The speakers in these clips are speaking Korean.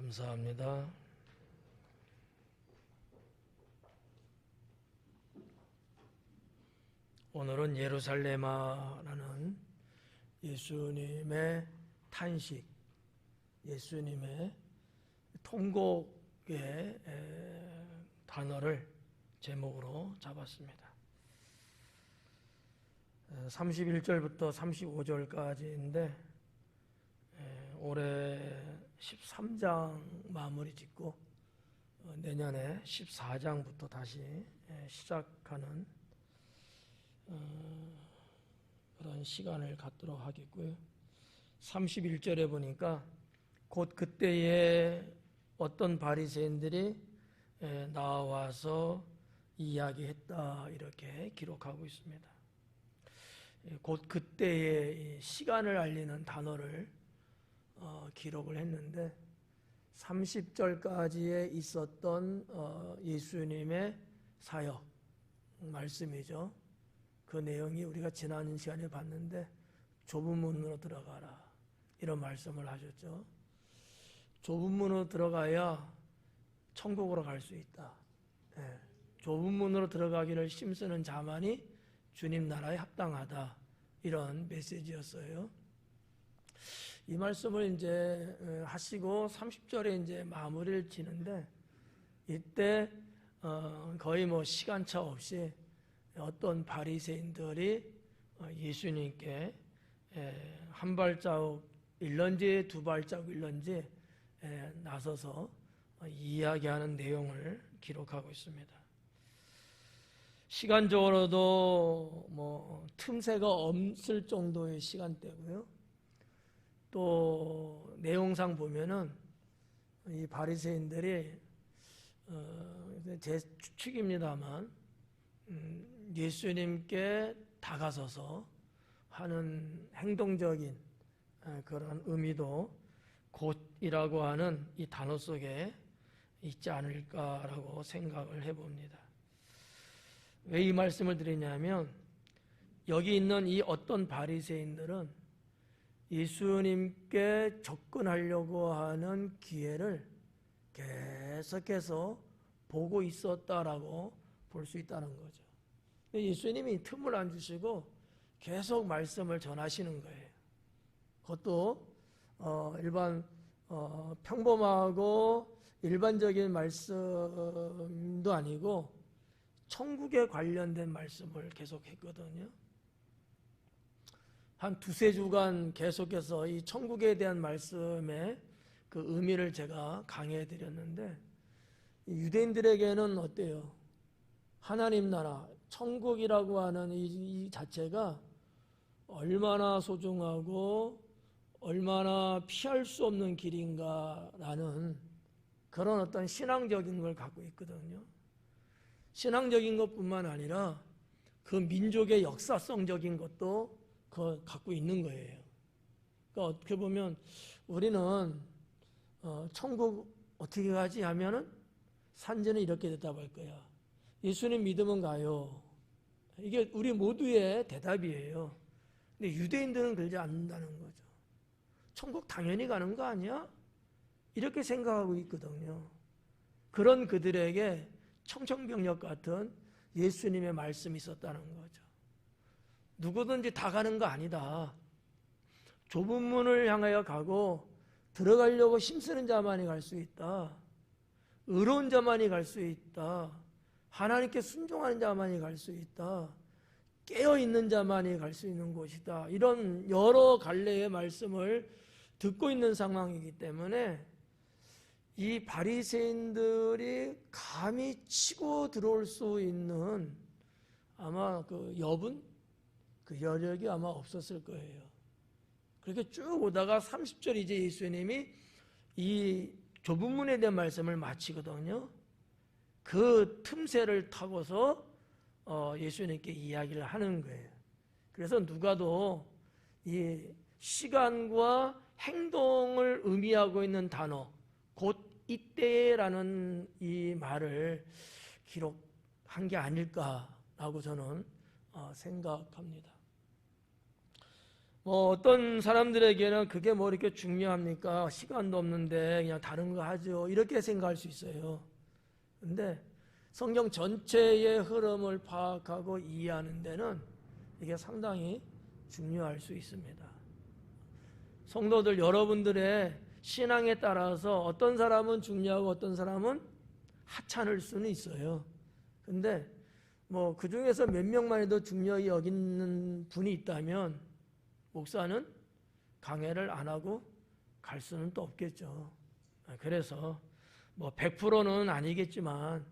감사합니다. 오늘은 예루살렘아라는 예수님의 탄식, 예수님의 통곡의 단어를 제목으로 잡았습니다. 31절부터 35절까지인데 올해 13장 마무리 짓고 내년에 14장부터 다시 시작하는 그런 시간을 갖도록 하겠고요. 31절에 보니까 곧 그때에 어떤 바리새인들이 나와서 이야기했다 이렇게 기록하고 있습니다. 곧 그때의 시간을 알리는 단어를 기록을 했는데 30절까지에 있었던 예수님의 사역 말씀이죠. 그 내용이 우리가 지난 시간에 봤는데 좁은 문으로 들어가라 이런 말씀을 하셨죠. 좁은 문으로 들어가야 천국으로 갈 수 있다. 좁은 문으로 들어가기를 힘쓰는 자만이 주님 나라에 합당하다 이런 메시지였어요. 이 말씀을 이제 하시고 30절에 이제 마무리를 지는데 이때 거의 시간차 없이 어떤 바리새인들이 예수님께 한 발자국 일런지 두 발자국 일런지 나서서 이야기하는 내용을 기록하고 있습니다. 시간적으로도 틈새가 없을 정도의 시간대고요. 또 내용상 보면은 이 바리새인들이 제 추측입니다만 예수님께 다가서서 하는 행동적인 그런 의미도 곧이라고 하는 이 단어 속에 있지 않을까라고 생각을 해봅니다. 왜 이 말씀을 드리냐면 여기 있는 이 어떤 바리새인들은 예수님께 접근하려고 하는 기회를 계속해서 보고 있었다라고 볼 수 있다는 거죠. 예수님이 틈을 안 주시고 계속 말씀을 전하시는 거예요. 그것도 평범하고 일반적인 말씀도 아니고 천국에 관련된 말씀을 계속 했거든요. 한 두세 주간 계속해서 이 천국에 대한 말씀의 그 의미를 제가 강의해 드렸는데 유대인들에게는 어때요? 하나님 나라, 천국이라고 하는 이 자체가 얼마나 소중하고 얼마나 피할 수 없는 길인가라는 그런 어떤 신앙적인 걸 갖고 있거든요. 신앙적인 것뿐만 아니라 그 민족의 역사성적인 것도 갖고 있는 거예요. 그러니까 어떻게 보면 우리는 천국 어떻게 가지 하면은 산지는 이렇게 대답할 거야. 예수님 믿으면 가요. 이게 우리 모두의 대답이에요. 근데 유대인들은 그러지 않는다는 거죠. 천국 당연히 가는 거 아니야? 이렇게 생각하고 있거든요. 그런 그들에게 청천벽력 같은 예수님의 말씀이 있었다는 거죠. 누구든지 다 가는 거 아니다. 좁은 문을 향하여 가고 들어가려고 힘쓰는 자만이 갈 수 있다. 의로운 자만이 갈 수 있다. 하나님께 순종하는 자만이 갈 수 있다. 깨어있는 자만이 갈 수 있는 곳이다. 이런 여러 갈래의 말씀을 듣고 있는 상황이기 때문에 이 바리새인들이 감히 치고 들어올 수 있는 아마 그 여분, 그 여력이 아마 없었을 거예요. 그렇게 쭉 오다가 30절 이제 예수님이 이 좁은 문에 대한 말씀을 마치거든요. 그 틈새를 타고서 예수님께 이야기를 하는 거예요. 그래서 누가도 이 시간과 행동을 의미하고 있는 단어 곧 이때라는 이 말을 기록한 게 아닐까라고 저는 생각합니다. 어떤 사람들에게는 그게 뭐 이렇게 중요합니까? 시간도 없는데 그냥 다른 거 하죠. 이렇게 생각할 수 있어요. 근데 성경 전체의 흐름을 파악하고 이해하는 데는 이게 상당히 중요할 수 있습니다. 성도들 여러분들의 신앙에 따라서 어떤 사람은 중요하고 어떤 사람은 하찮을 수는 있어요. 근데 뭐 그 중에서 몇 명만 해도 중요히 여기는 분이 있다면 목사는 강해를 안 하고 갈 수는 또 없겠죠. 그래서 뭐 100%는 아니겠지만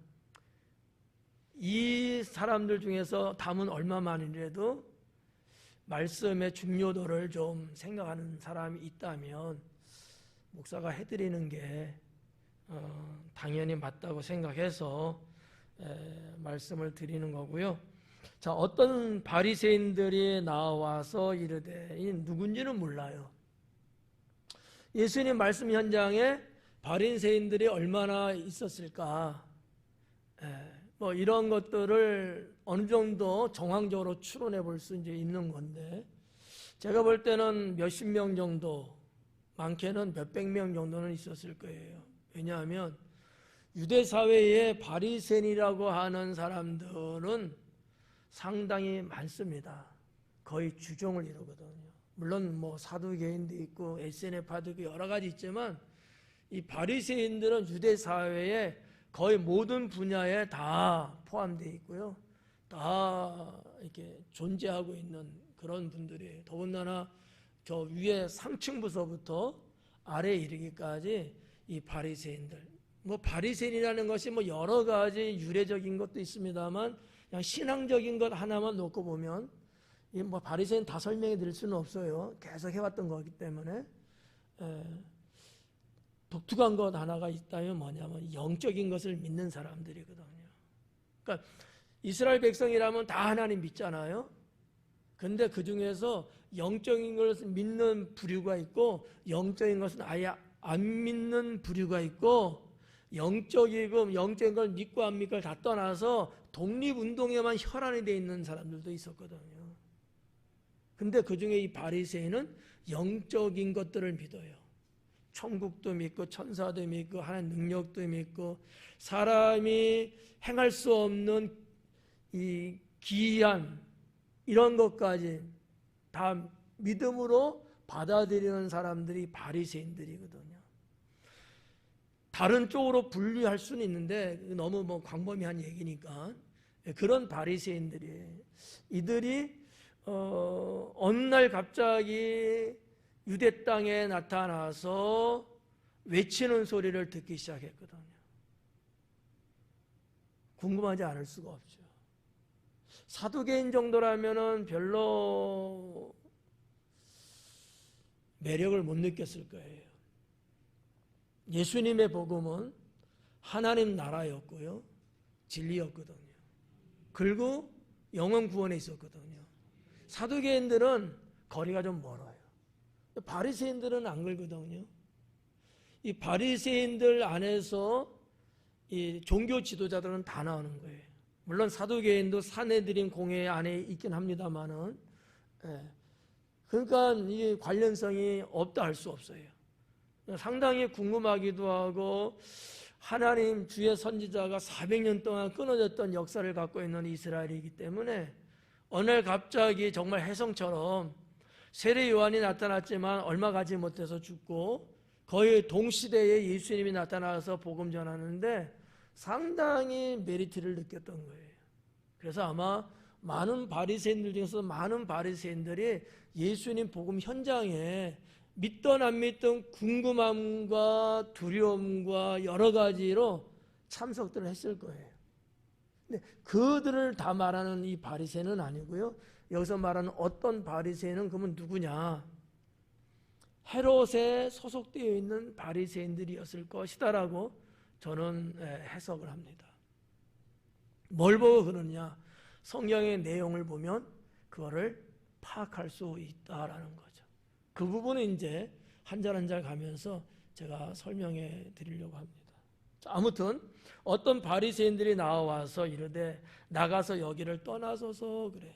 이 사람들 중에서 담은 얼마만이라도 말씀의 중요도를 좀 생각하는 사람이 있다면 목사가 해드리는 게 당연히 맞다고 생각해서 말씀을 드리는 거고요. 자, 어떤 바리새인들이 나와서 이르되, 이 누군지는 몰라요. 예수님 말씀 현장에 바리새인들이 얼마나 있었을까? 뭐 이런 것들을 어느 정도 정황적으로 추론해 볼 수 있는 건데, 제가 볼 때는 몇십 명 정도, 많게는 몇백 명 정도는 있었을 거예요. 왜냐하면 유대 사회에 바리새인이라고 하는 사람들은 상당히 많습니다. 거의 주종을 이루거든요. 물론 뭐 사두개인도 있고 SNF파도 있고 여러 가지 있지만 이 바리새인들은 유대 사회에 거의 모든 분야에 다 포함되어 있고요. 다 이렇게 존재하고 있는 그런 분들이에요. 더군다나 저 위에 상층부서부터 아래에 이르기까지 이 바리새인들. 뭐 바리새인이라는 것이 뭐 여러 가지 유래적인 것도 있습니다만 그냥 신앙적인 것 하나만 놓고 보면 이 뭐 바리새인 다 설명해 드릴 수는 없어요. 계속 해왔던 거기 때문에 독특한 것 하나가 있다면 뭐냐면 영적인 것을 믿는 사람들이거든요. 그러니까 이스라엘 백성이라면 다 하나님 믿잖아요. 근데 그 중에서 영적인 것을 믿는 부류가 있고 영적인 것은 아예 안 믿는 부류가 있고 영적인 걸 믿고 안 믿고 다 떠나서 독립운동에만 혈안이 되어 있는 사람들도 있었거든요. 근데 그 중에 이 바리새인은 영적인 것들을 믿어요. 천국도 믿고 천사도 믿고 하나님 능력도 믿고 사람이 행할 수 없는 이 기이한 이런 것까지 다 믿음으로 받아들이는 사람들이 바리새인들이거든요. 다른 쪽으로 분류할 수는 있는데 너무 뭐 광범위한 얘기니까 그런 바리새인들이 이들이 어느 날 갑자기 유대 땅에 나타나서 외치는 소리를 듣기 시작했거든요. 궁금하지 않을 수가 없죠. 사두개인 정도라면은 별로 매력을 못 느꼈을 거예요. 예수님의 복음은 하나님 나라였고요. 진리였거든요. 그리고 영원 구원에 있었거든요. 사두개인들은 거리가 좀 멀어요. 바리새인들은 안 그러거든요. 이 바리새인들 안에서 이 종교 지도자들은 다 나오는 거예요. 물론 사두개인도 사내들인 공회 안에 있긴 합니다만은, 그러니까 이 관련성이 없다 할 수 없어요. 상당히 궁금하기도 하고 하나님 주의 선지자가 400년 동안 끊어졌던 역사를 갖고 있는 이스라엘이기 때문에 어느 날 갑자기 정말 혜성처럼 세례 요한이 나타났지만 얼마 가지 못해서 죽고 거의 동시대에 예수님이 나타나서 복음 전하는데 상당히 메리트를 느꼈던 거예요. 그래서 아마 많은 바리새인들 중에서 많은 바리새인들이 예수님 복음 현장에 믿던 안 믿던 궁금함과 두려움과 여러 가지로 참석들을 했을 거예요. 근데 그들을 다 말하는 이 바리새인은 아니고요. 여기서 말하는 어떤 바리새인은 그러면 누구냐? 헤롯에 소속되어 있는 바리새인들이었을 것이다라고 저는 해석을 합니다. 뭘 보고 그러냐? 성경의 내용을 보면 그거를 파악할 수 있다라는 거죠. 그 부분은 이제 한 절 한 절 가면서 제가 설명해 드리려고 합니다. 자, 아무튼 어떤 바리새인들이 나와서 이르되 나가서 여기를 떠나소서 그래요.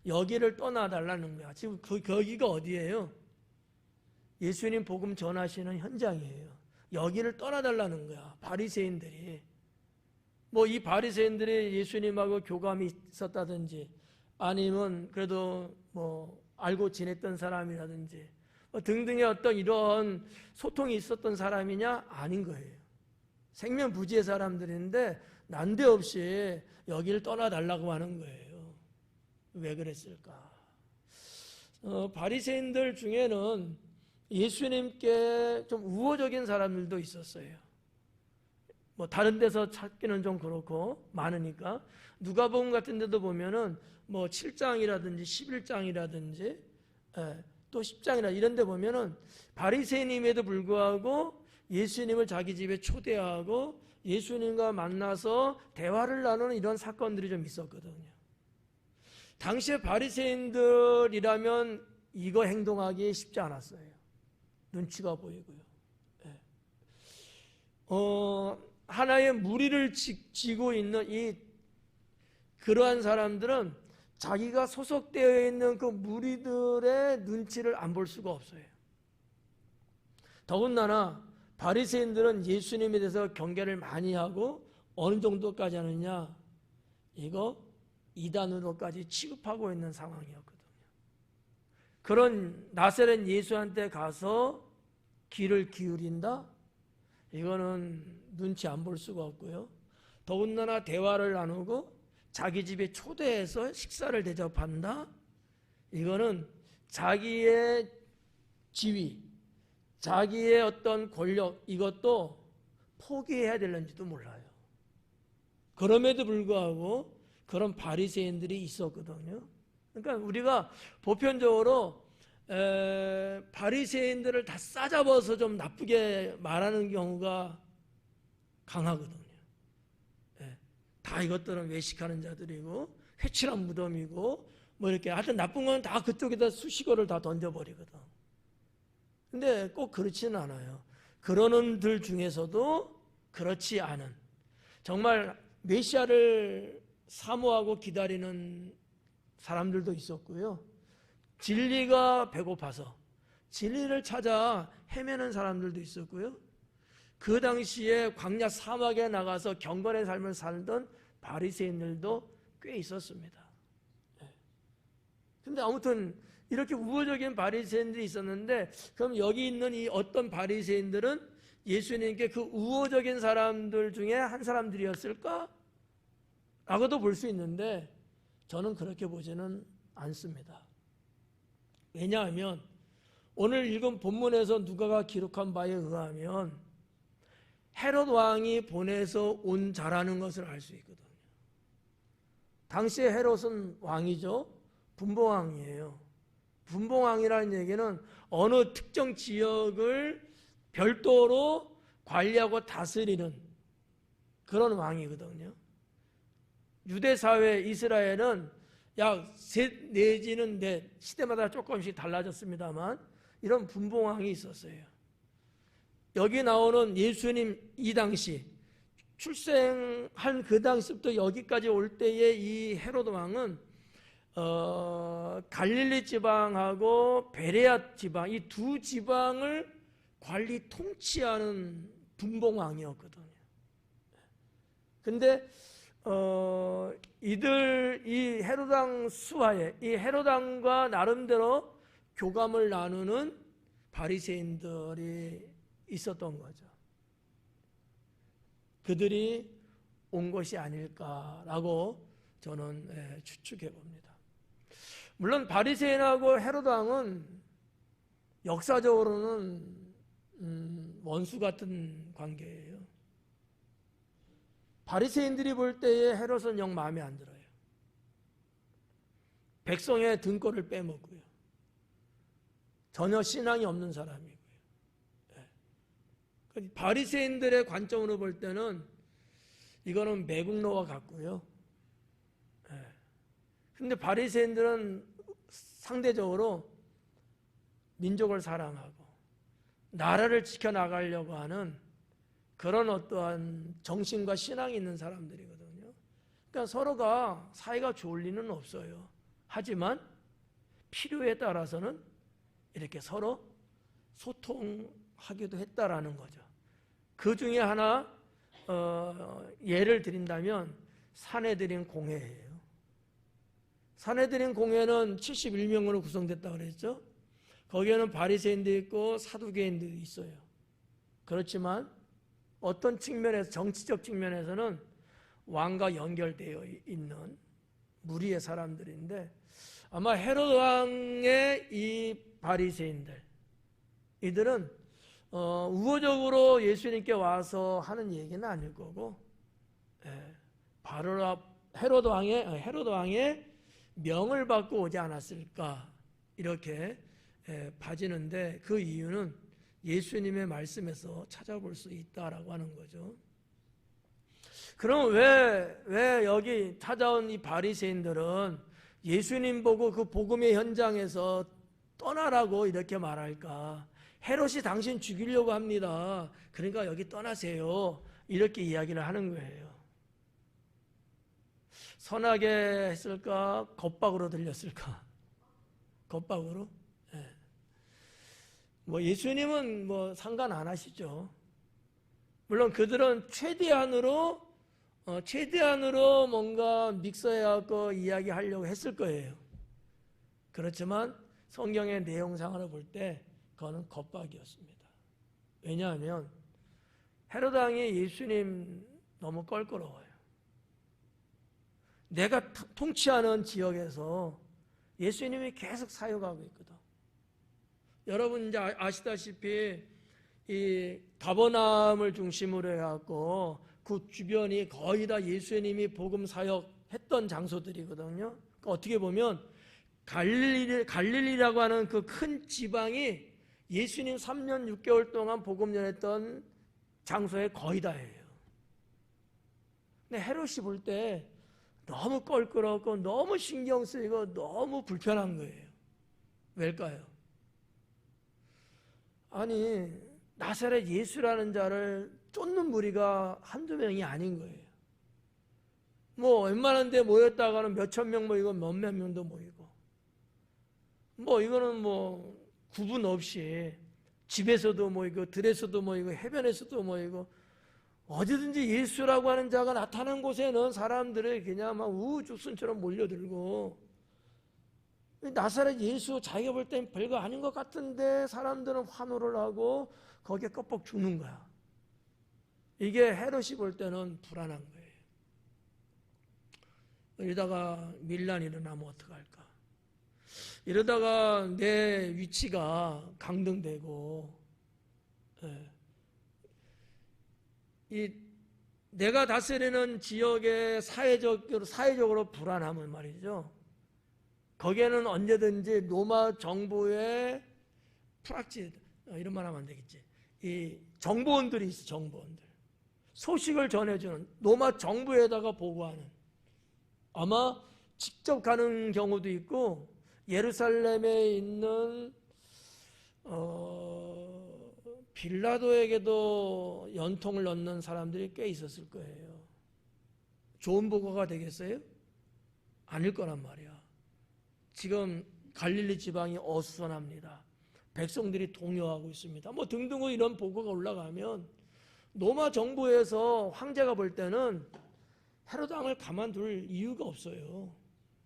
여기를 떠나달라는 거야. 지금 거기가 어디예요? 예수님 복음 전하시는 현장이에요. 여기를 떠나달라는 거야. 바리새인들이. 뭐 이 바리새인들이 예수님하고 교감이 있었다든지 아니면 그래도 뭐 알고 지냈던 사람이라든지 뭐 등등의 어떤 이런 소통이 있었던 사람이냐? 아닌 거예요. 생면부지의 사람들인데 난데없이 여기를 떠나달라고 하는 거예요. 왜 그랬을까? 바리새인들 중에는 예수님께 좀 우호적인 사람들도 있었어요. 뭐 다른 데서 찾기는 좀 그렇고 많으니까 누가복음 같은 데도 보면은 뭐 7장이라든지 11장이라든지 또 10장이나 이런 데 보면은 바리새인임에도 불구하고 예수님을 자기 집에 초대하고 예수님과 만나서 대화를 나누는 이런 사건들이 좀 있었거든요. 당시에 바리새인들이라면 이거 행동하기 쉽지 않았어요. 눈치가 보이고요. 하나의 무리를 지고 있는 그러한 사람들은 자기가 소속되어 있는 그 무리들의 눈치를 안 볼 수가 없어요. 더군다나 바리새인들은 예수님에 대해서 경계를 많이 하고 어느 정도까지 하느냐, 이거 이단으로까지 취급하고 있는 상황이었거든요. 그런 나사렛 예수한테 가서 귀를 기울인다? 이거는 눈치 안 볼 수가 없고요. 더군다나 대화를 나누고 자기 집에 초대해서 식사를 대접한다? 이거는 자기의 지위, 자기의 어떤 권력, 이것도 포기해야 될는지도 몰라요. 그럼에도 불구하고 그런 바리새인들이 있었거든요. 그러니까 우리가 보편적으로 바리새인들을 다 싸잡아서 좀 나쁘게 말하는 경우가 강하거든요. 다 이것들은 외식하는 자들이고 회칠한 무덤이고 뭐 이렇게 하여튼 나쁜 건 다 그쪽에다 수식어를 다 던져버리거든. 근데 꼭 그렇지는 않아요. 그러는 들 중에서도 그렇지 않은, 정말 메시아를 사모하고 기다리는 사람들도 있었고요. 진리가 배고파서 진리를 찾아 헤매는 사람들도 있었고요. 그 당시에 광야 사막에 나가서 경건의 삶을 살던 바리새인들도 꽤 있었습니다. 근데 아무튼 이렇게 우호적인 바리새인들이 있었는데, 그럼 여기 있는 이 어떤 바리새인들은 예수님께 그 우호적인 사람들 중에 한 사람들이었을까? 라고도 볼 수 있는데 저는 그렇게 보지는 않습니다. 왜냐하면 오늘 읽은 본문에서 누가가 기록한 바에 의하면 헤롯 왕이 보내서 온 자라는 것을 알 수 있거든요. 당시에 헤롯은 왕이죠. 분봉왕이에요. 분봉왕이라는 얘기는 어느 특정 지역을 별도로 관리하고 다스리는 그런 왕이거든요. 유대사회 이스라엘은 약 셋 내지는 넷, 시대마다 조금씩 달라졌습니다만 이런 분봉왕이 있었어요. 여기 나오는 예수님 이 당시 출생한 그 당시부터 여기까지 올 때의 이 헤로드 왕은 갈릴리 지방하고 베레아 지방, 이 두 지방을 관리 통치하는 분봉왕이었거든요. 근데 이 헤로당 수하에 이 헤로당과 나름대로 교감을 나누는 바리새인들이 있었던 거죠. 그들이 온 것이 아닐까라고 저는 추측해 봅니다. 물론 바리새인하고 헤로당은 역사적으로는 원수 같은 관계예요. 바리새인들이 볼 때에 헤롯은 영 마음에 안 들어요. 백성의 등골을 빼먹고요. 전혀 신앙이 없는 사람이고요. 바리새인들의 관점으로 볼 때는 이거는 매국노와 같고요. 근데 바리새인들은 상대적으로 민족을 사랑하고 나라를 지켜나가려고 하는 그런 어떠한 정신과 신앙이 있는 사람들이거든요. 그러니까 서로가 사이가 좋을 리는 없어요. 하지만 필요에 따라서는 이렇게 서로 소통하기도 했다라는 거죠. 그 중에 하나 예를 드린다면 사내들인 공회예요. 사내들인 공회는 71명으로 구성됐다고 그랬죠. 거기에는 바리새인도 있고 사두개인도 있어요. 그렇지만 어떤 측면에서, 정치적 측면에서는 왕과 연결되어 있는 무리의 사람들인데, 아마 헤롯 왕의 이 바리새인들, 이들은 우호적으로 예수님께 와서 하는 얘기는 아닐 거고, 바로 헤롯 왕의 명을 받고 오지 않았을까 이렇게 봐지는데, 그 이유는 예수님의 말씀에서 찾아볼 수 있다라고 하는 거죠. 그럼 왜 여기 찾아온 이 바리새인들은 예수님 보고 그 복음의 현장에서 떠나라고 이렇게 말할까? 헤롯이 당신 죽이려고 합니다. 그러니까 여기 떠나세요. 이렇게 이야기를 하는 거예요. 선하게 했을까? 겁박으로 들렸을까? 겁박으로? 뭐 예수님은 뭐 상관 안 하시죠. 물론 그들은 최대한으로 뭔가 믹서해갖고 이야기하려고 했을 거예요. 그렇지만 성경의 내용상으로 볼 때 그거는 겁박이었습니다. 왜냐하면 헤롯 왕이 예수님 너무 껄끄러워요. 내가 통치하는 지역에서 예수님이 계속 사역하고 있거든. 여러분 이제 아시다시피 이 가버나움을 중심으로 해갖고 그 주변이 거의 다 예수님이 복음 사역했던 장소들이거든요. 그러니까 어떻게 보면 갈릴리라고 하는 그 큰 지방이 예수님 3년 6개월 동안 복음 전했던 장소에 거의 다예요. 근데 헤롯이 볼 때 너무 껄끄럽고 너무 신경 쓰이고 너무 불편한 거예요. 왜일까요? 아니 나사렛 예수라는 자를 쫓는 무리가 한두 명이 아닌 거예요. 뭐 웬만한 데 모였다가는 몇천 명 모이고 몇몇 명도 모이고, 뭐 이거는 뭐 구분 없이 집에서도 모이고 들에서도 모이고 해변에서도 모이고, 어디든지 예수라고 하는 자가 나타난 곳에는 사람들이 그냥 막 우후죽순처럼 몰려들고, 나사렛 예수 자기가 볼 땐 별거 아닌 것 같은데 사람들은 환호를 하고 거기에 껍벅 죽는 거야. 이게 헤롯이 볼 때는 불안한 거예요. 이러다가 밀란이 일어나면 어떡할까? 이러다가 내 위치가 강등되고, 내가 다스리는 지역의 사회적으로 불안하면 말이죠. 거기에는 언제든지 로마 정부의 프락지, 이런 말 하면 안 되겠지. 이 정보원들이 있어, 정보원들. 소식을 전해주는, 로마 정부에다가 보고하는. 아마 직접 가는 경우도 있고, 예루살렘에 있는 빌라도에게도 연통을 넣는 사람들이 꽤 있었을 거예요. 좋은 보고가 되겠어요? 아닐 거란 말이야. 지금 갈릴리 지방이 어수선합니다. 백성들이 동요하고 있습니다. 뭐 등등의 이런 보고가 올라가면 로마 정부에서 황제가 볼 때는 헤롯 왕을 가만둘 이유가 없어요.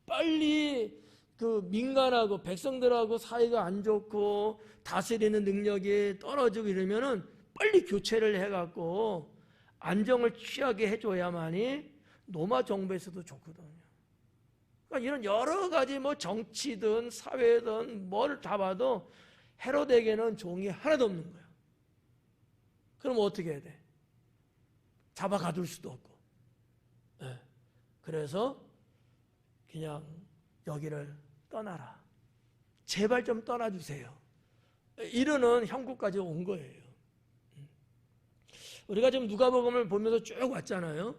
빨리 그 민간하고 백성들하고 사이가 안 좋고 다스리는 능력이 떨어지고 이러면은 빨리 교체를 해갖고 안정을 취하게 해줘야만이 로마 정부에서도 좋거든요. 그러니까 이런 여러 가지 뭐 정치든 사회든 뭘 다 봐도 헤롯에게는 종이 하나도 없는 거야. 그럼 어떻게 해야 돼? 잡아 가둘 수도 없고. 그래서 그냥 여기를 떠나라. 제발 좀 떠나주세요. 이러는 형국까지 온 거예요. 우리가 지금 누가복음을 보면서 쭉 왔잖아요.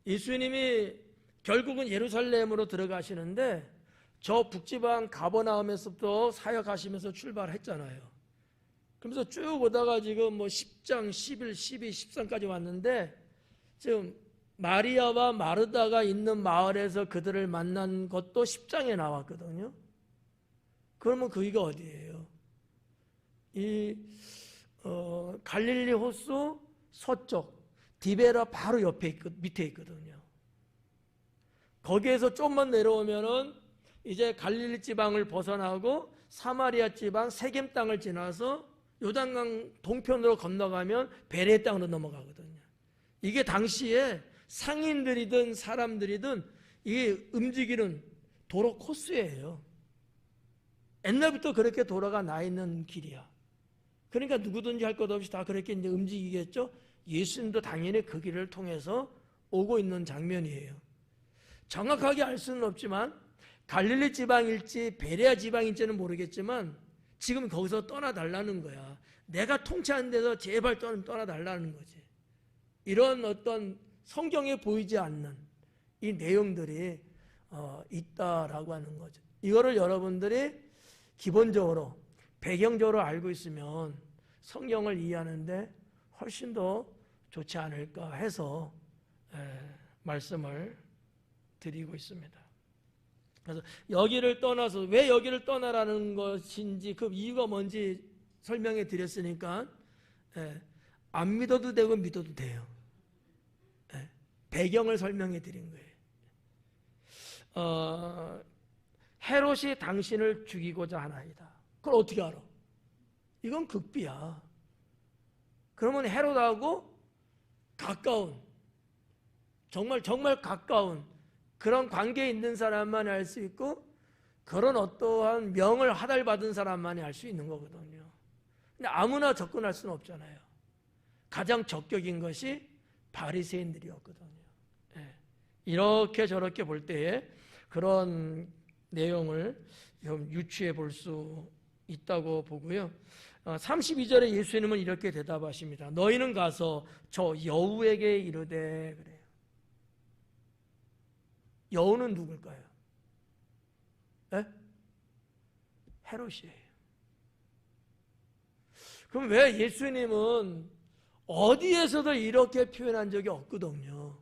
예수님이 결국은 예루살렘으로 들어가시는데 저 북지방 가버나움에서부터 사역하시면서 출발했잖아요. 그러면서 쭉 오다가 지금 뭐 10장, 11, 12, 13까지 왔는데 지금 마리아와 마르다가 있는 마을에서 그들을 만난 것도 10장에 나왔거든요. 그러면 거기가 어디예요? 갈릴리 호수 서쪽 디베라 바로 밑에 있거든요. 거기에서 좀만 내려오면은 이제 갈릴리 지방을 벗어나고 사마리아 지방 세겜 땅을 지나서 요단강 동편으로 건너가면 베레 땅으로 넘어가거든요. 이게 당시에 상인들이든 사람들이든 이게 움직이는 도로 코스예요. 옛날부터 그렇게 도로가 나 있는 길이야. 그러니까 누구든지 할 것 없이 다 그렇게 이제 움직이겠죠. 예수님도 당연히 그 길을 통해서 오고 있는 장면이에요. 정확하게 알 수는 없지만 갈릴리 지방일지 베레아 지방일지는 모르겠지만 지금 거기서 떠나달라는 거야. 내가 통치하는 데서 제발 떠나달라는 거지. 이런 어떤 성경에 보이지 않는 이 내용들이 있다라고 하는 거죠. 이거를 여러분들이 기본적으로 배경적으로 알고 있으면 성경을 이해하는데 훨씬 더 좋지 않을까 해서 말씀을 드리고 있습니다. 그래서 여기를 떠나서 왜 여기를 떠나라는 것인지 그 이유가 뭔지 설명해 드렸으니까 안 믿어도 되고 믿어도 돼요. 배경을 설명해 드린 거예요. 헤롯이 당신을 죽이고자 하나이다. 그걸 어떻게 알아? 이건 극비야. 그러면 헤롯하고 가까운 정말 가까운 그런 관계에 있는 사람만이 알 수 있고 그런 어떠한 명을 하달받은 사람만이 알 수 있는 거거든요. 근데 아무나 접근할 수는 없잖아요. 가장 적격인 것이 바리새인들이었거든요. 이렇게 저렇게 볼 때에 그런 내용을 좀 유추해 볼 수 있다고 보고요. 32절에 예수님은 이렇게 대답하십니다. 너희는 가서 저 여우에게 이르되 그래요. 여우는 누굴까요? 헤롯이에요. 그럼 왜 예수님은 어디에서도 이렇게 표현한 적이 없거든요.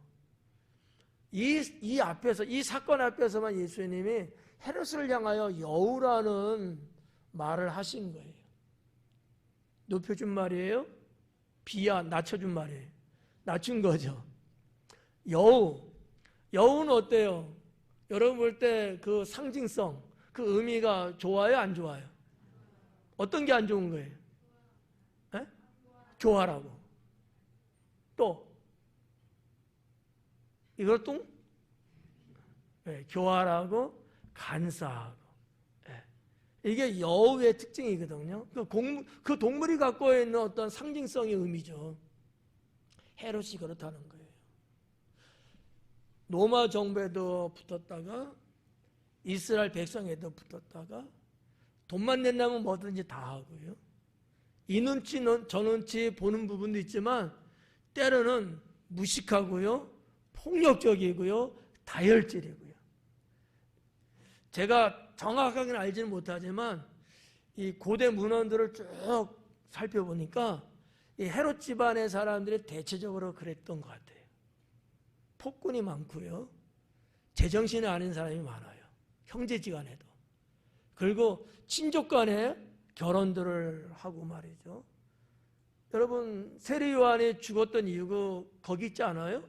이 앞에서, 이 사건 앞에서만 예수님이 헤롯을 향하여 여우라는 말을 하신 거예요. 높여준 말이에요? 낮춰준 말이에요. 낮춘 거죠. 여우는 어때요? 여러분 볼 때 그 상징성, 그 의미가 좋아요? 안 좋아요? 어떤 게 안 좋은 거예요? 교활하고. 또 이것도 교활하고 간사하고. 이게 여우의 특징이거든요. 그 동물이 갖고 있는 어떤 상징성의 의미죠. 헤롯이 그렇다는 거예요. 로마 정부에도 붙었다가 이스라엘 백성에도 붙었다가 돈만 낸다면 뭐든지 다 하고요. 이 눈치 저 눈치 보는 부분도 있지만 때로는 무식하고요. 폭력적이고요. 다혈질이고요. 제가 정확하게는 알지는 못하지만 이 고대 문헌들을 쭉 살펴보니까 이 헤롯 집안의 사람들이 대체적으로 그랬던 것 같아요. 폭군이 많고요. 제정신이 아닌 사람이 많아요. 형제지간에도. 그리고 친족 간에 결혼들을 하고 말이죠. 여러분 세례 요한이 죽었던 이유가 거기 있지 않아요?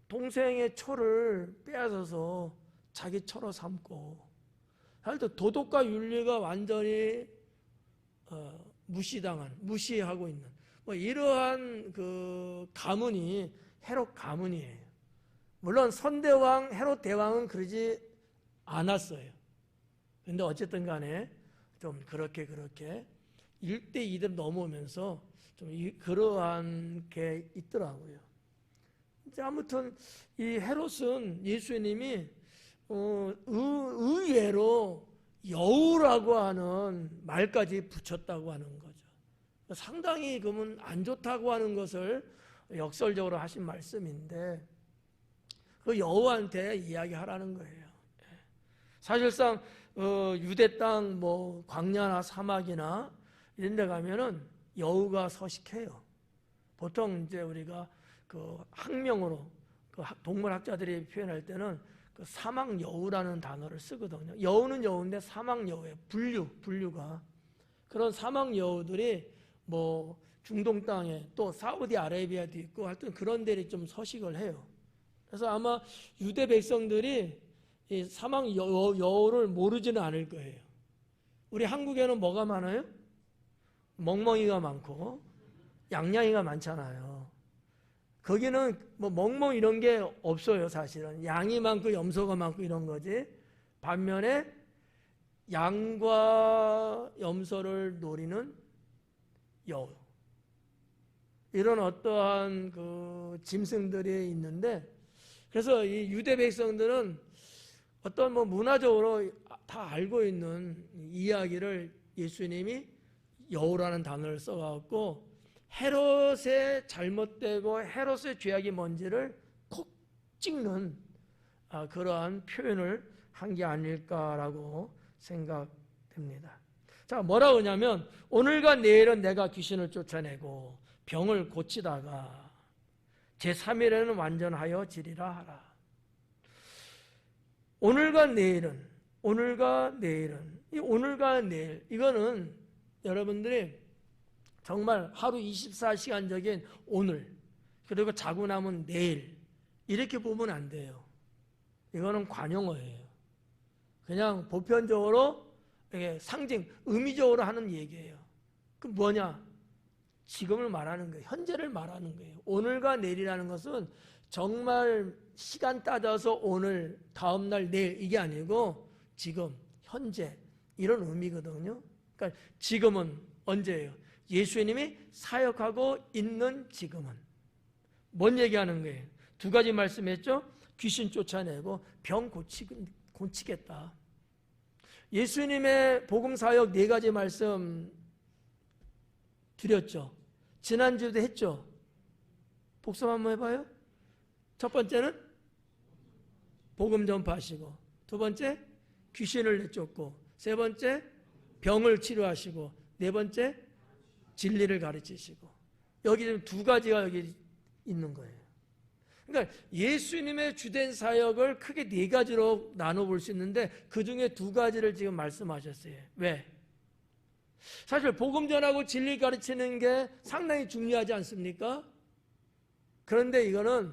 동생의 처를 빼앗아서 자기 처로 삼고 하여튼 도덕과 윤리가 완전히 무시하고 있는 이러한 그 가문이 헤롯 가문이에요. 물론 선대왕 헤롯 대왕은 그러지 않았어요. 그런데 어쨌든 간에 좀 그렇게 1대 2대 넘어오면서 좀 그러한 게 있더라고요. 아무튼 이 헤롯은 예수님이 의외로 여우라고 하는 말까지 붙였다고 하는 거죠. 상당히 그러면 안 좋다고 하는 것을 역설적으로 하신 말씀인데 그 여우한테 이야기하라는 거예요. 사실상 유대 땅 광야나 사막이나 이런 데 가면은 여우가 서식해요. 보통 이제 우리가 그 학명으로 그 동물학자들이 표현할 때는 그 사막여우라는 단어를 쓰거든요. 여우는 여우인데 사막여우예요. 분류가. 그런 사막여우들이 뭐 중동 땅에 또 사우디아라비아도 있고 하여튼 그런 데를 좀 서식을 해요. 그래서 아마 유대 백성들이 이 사막여우를 모르지는 않을 거예요. 우리 한국에는 뭐가 많아요? 멍멍이가 많고 양양이가 많잖아요. 거기는 뭐 멍멍 이런 게 없어요. 사실은 양이 많고 염소가 많고 이런 거지. 반면에 양과 염소를 노리는 여우, 이런 어떠한 그 짐승들이 있는데, 그래서 이 유대 백성들은 어떤 뭐 문화적으로 다 알고 있는 이야기를 예수님이 여우라는 단어를 써갖고 헤롯의 잘못되고 헤롯의 죄악이 뭔지를 콕 찍는 그러한 표현을 한 게 아닐까라고 생각됩니다. 자, 뭐라고 하냐면 오늘과 내일은 내가 귀신을 쫓아내고 병을 고치다가 제3일에는 완전하여 지리라 하라. 오늘과 내일은 이 오늘과 내일, 이거는 여러분들이 정말 하루 24시간적인 오늘, 그리고 자고 나면 내일, 이렇게 보면 안 돼요. 이거는 관용어예요. 그냥 보편적으로 상징, 의미적으로 하는 얘기예요. 그 뭐냐? 지금을 말하는 거예요. 현재를 말하는 거예요. 오늘과 내일이라는 것은 정말 시간 따져서 오늘, 다음날, 내일 이게 아니고 지금, 현재 이런 의미거든요. 그러니까 지금은 언제예요? 예수님이 사역하고 있는 지금은. 뭔 얘기하는 거예요? 두 가지 말씀했죠? 귀신 쫓아내고 병 고치겠다. 예수님의 복음 사역 네 가지 말씀 드렸죠. 지난주에도 했죠. 복습 한번 해봐요. 첫 번째는 복음 전파하시고, 두 번째 귀신을 내쫓고, 세 번째 병을 치료하시고, 네 번째 진리를 가르치시고. 여기 지금 두 가지가 여기 있는 거예요. 그러니까 예수님의 주된 사역을 크게 네 가지로 나눠볼 수 있는데 그 중에 두 가지를 지금 말씀하셨어요. 왜? 사실 복음 전하고 진리 가르치는 게 상당히 중요하지 않습니까? 그런데 이거는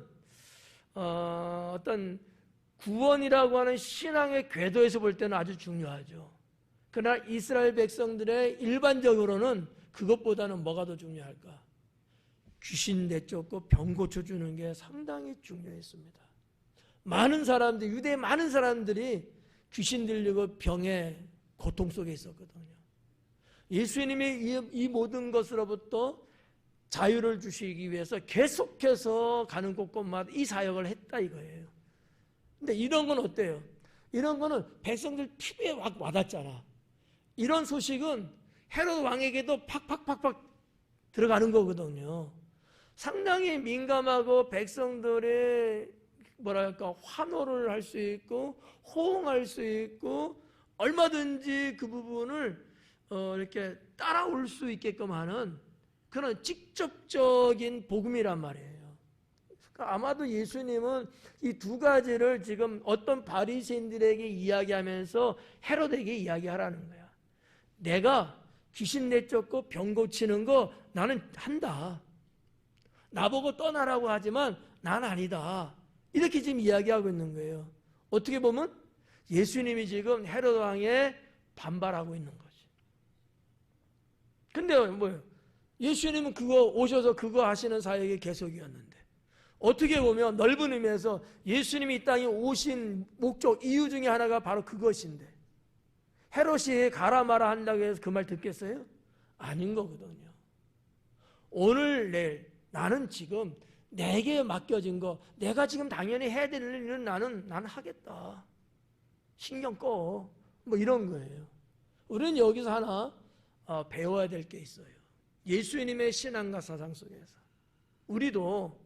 어떤 구원이라고 하는 신앙의 궤도에서 볼 때는 아주 중요하죠. 그러나 이스라엘 백성들의 일반적으로는 그것보다는 뭐가 더 중요할까? 귀신 내쫓고 병 고쳐주는 게 상당히 중요했습니다. 많은 사람들, 유대의 많은 사람들이 귀신 들리고 병의 고통 속에 있었거든요. 예수님이 이 모든 것으로부터 자유를 주시기 위해서 계속해서 가는 곳곳마다 이 사역을 했다 이거예요. 근데 이런 건 어때요? 이런 거는 백성들 피부에 와닿잖아. 이런 소식은 헤롯 왕에게도 팍팍팍팍 들어가는 거거든요. 상당히 민감하고 백성들의 뭐랄까 환호를 할 수 있고 호응할 수 있고 얼마든지 그 부분을 이렇게 따라올 수 있게끔 하는 그런 직접적인 복음이란 말이에요. 그러니까 아마도 예수님은 이 두 가지를 지금 어떤 바리새인들에게 이야기하면서 헤롯에게 이야기하라는 거야. 내가 귀신 내쫓고 병 고치는 거 나는 한다. 나보고 떠나라고 하지만 난 아니다. 이렇게 지금 이야기하고 있는 거예요. 어떻게 보면 예수님이 지금 헤롯 왕에 반발하고 있는 거지. 근데 뭐예요? 예수님은 그거 오셔서 그거 하시는 사역의 계속이었는데 어떻게 보면 넓은 의미에서 예수님이 이 땅에 오신 목적, 이유 중에 하나가 바로 그것인데 헤롯이 가라 마라 한다고 해서 그 말 듣겠어요? 아닌 거거든요. 오늘 내일 나는 지금 내게 맡겨진 거, 내가 지금 당연히 해야 될 일은 나는 하겠다. 신경 꺼. 뭐 이런 거예요. 우리는 여기서 하나 배워야 될 게 있어요. 예수님의 신앙과 사상 속에서 우리도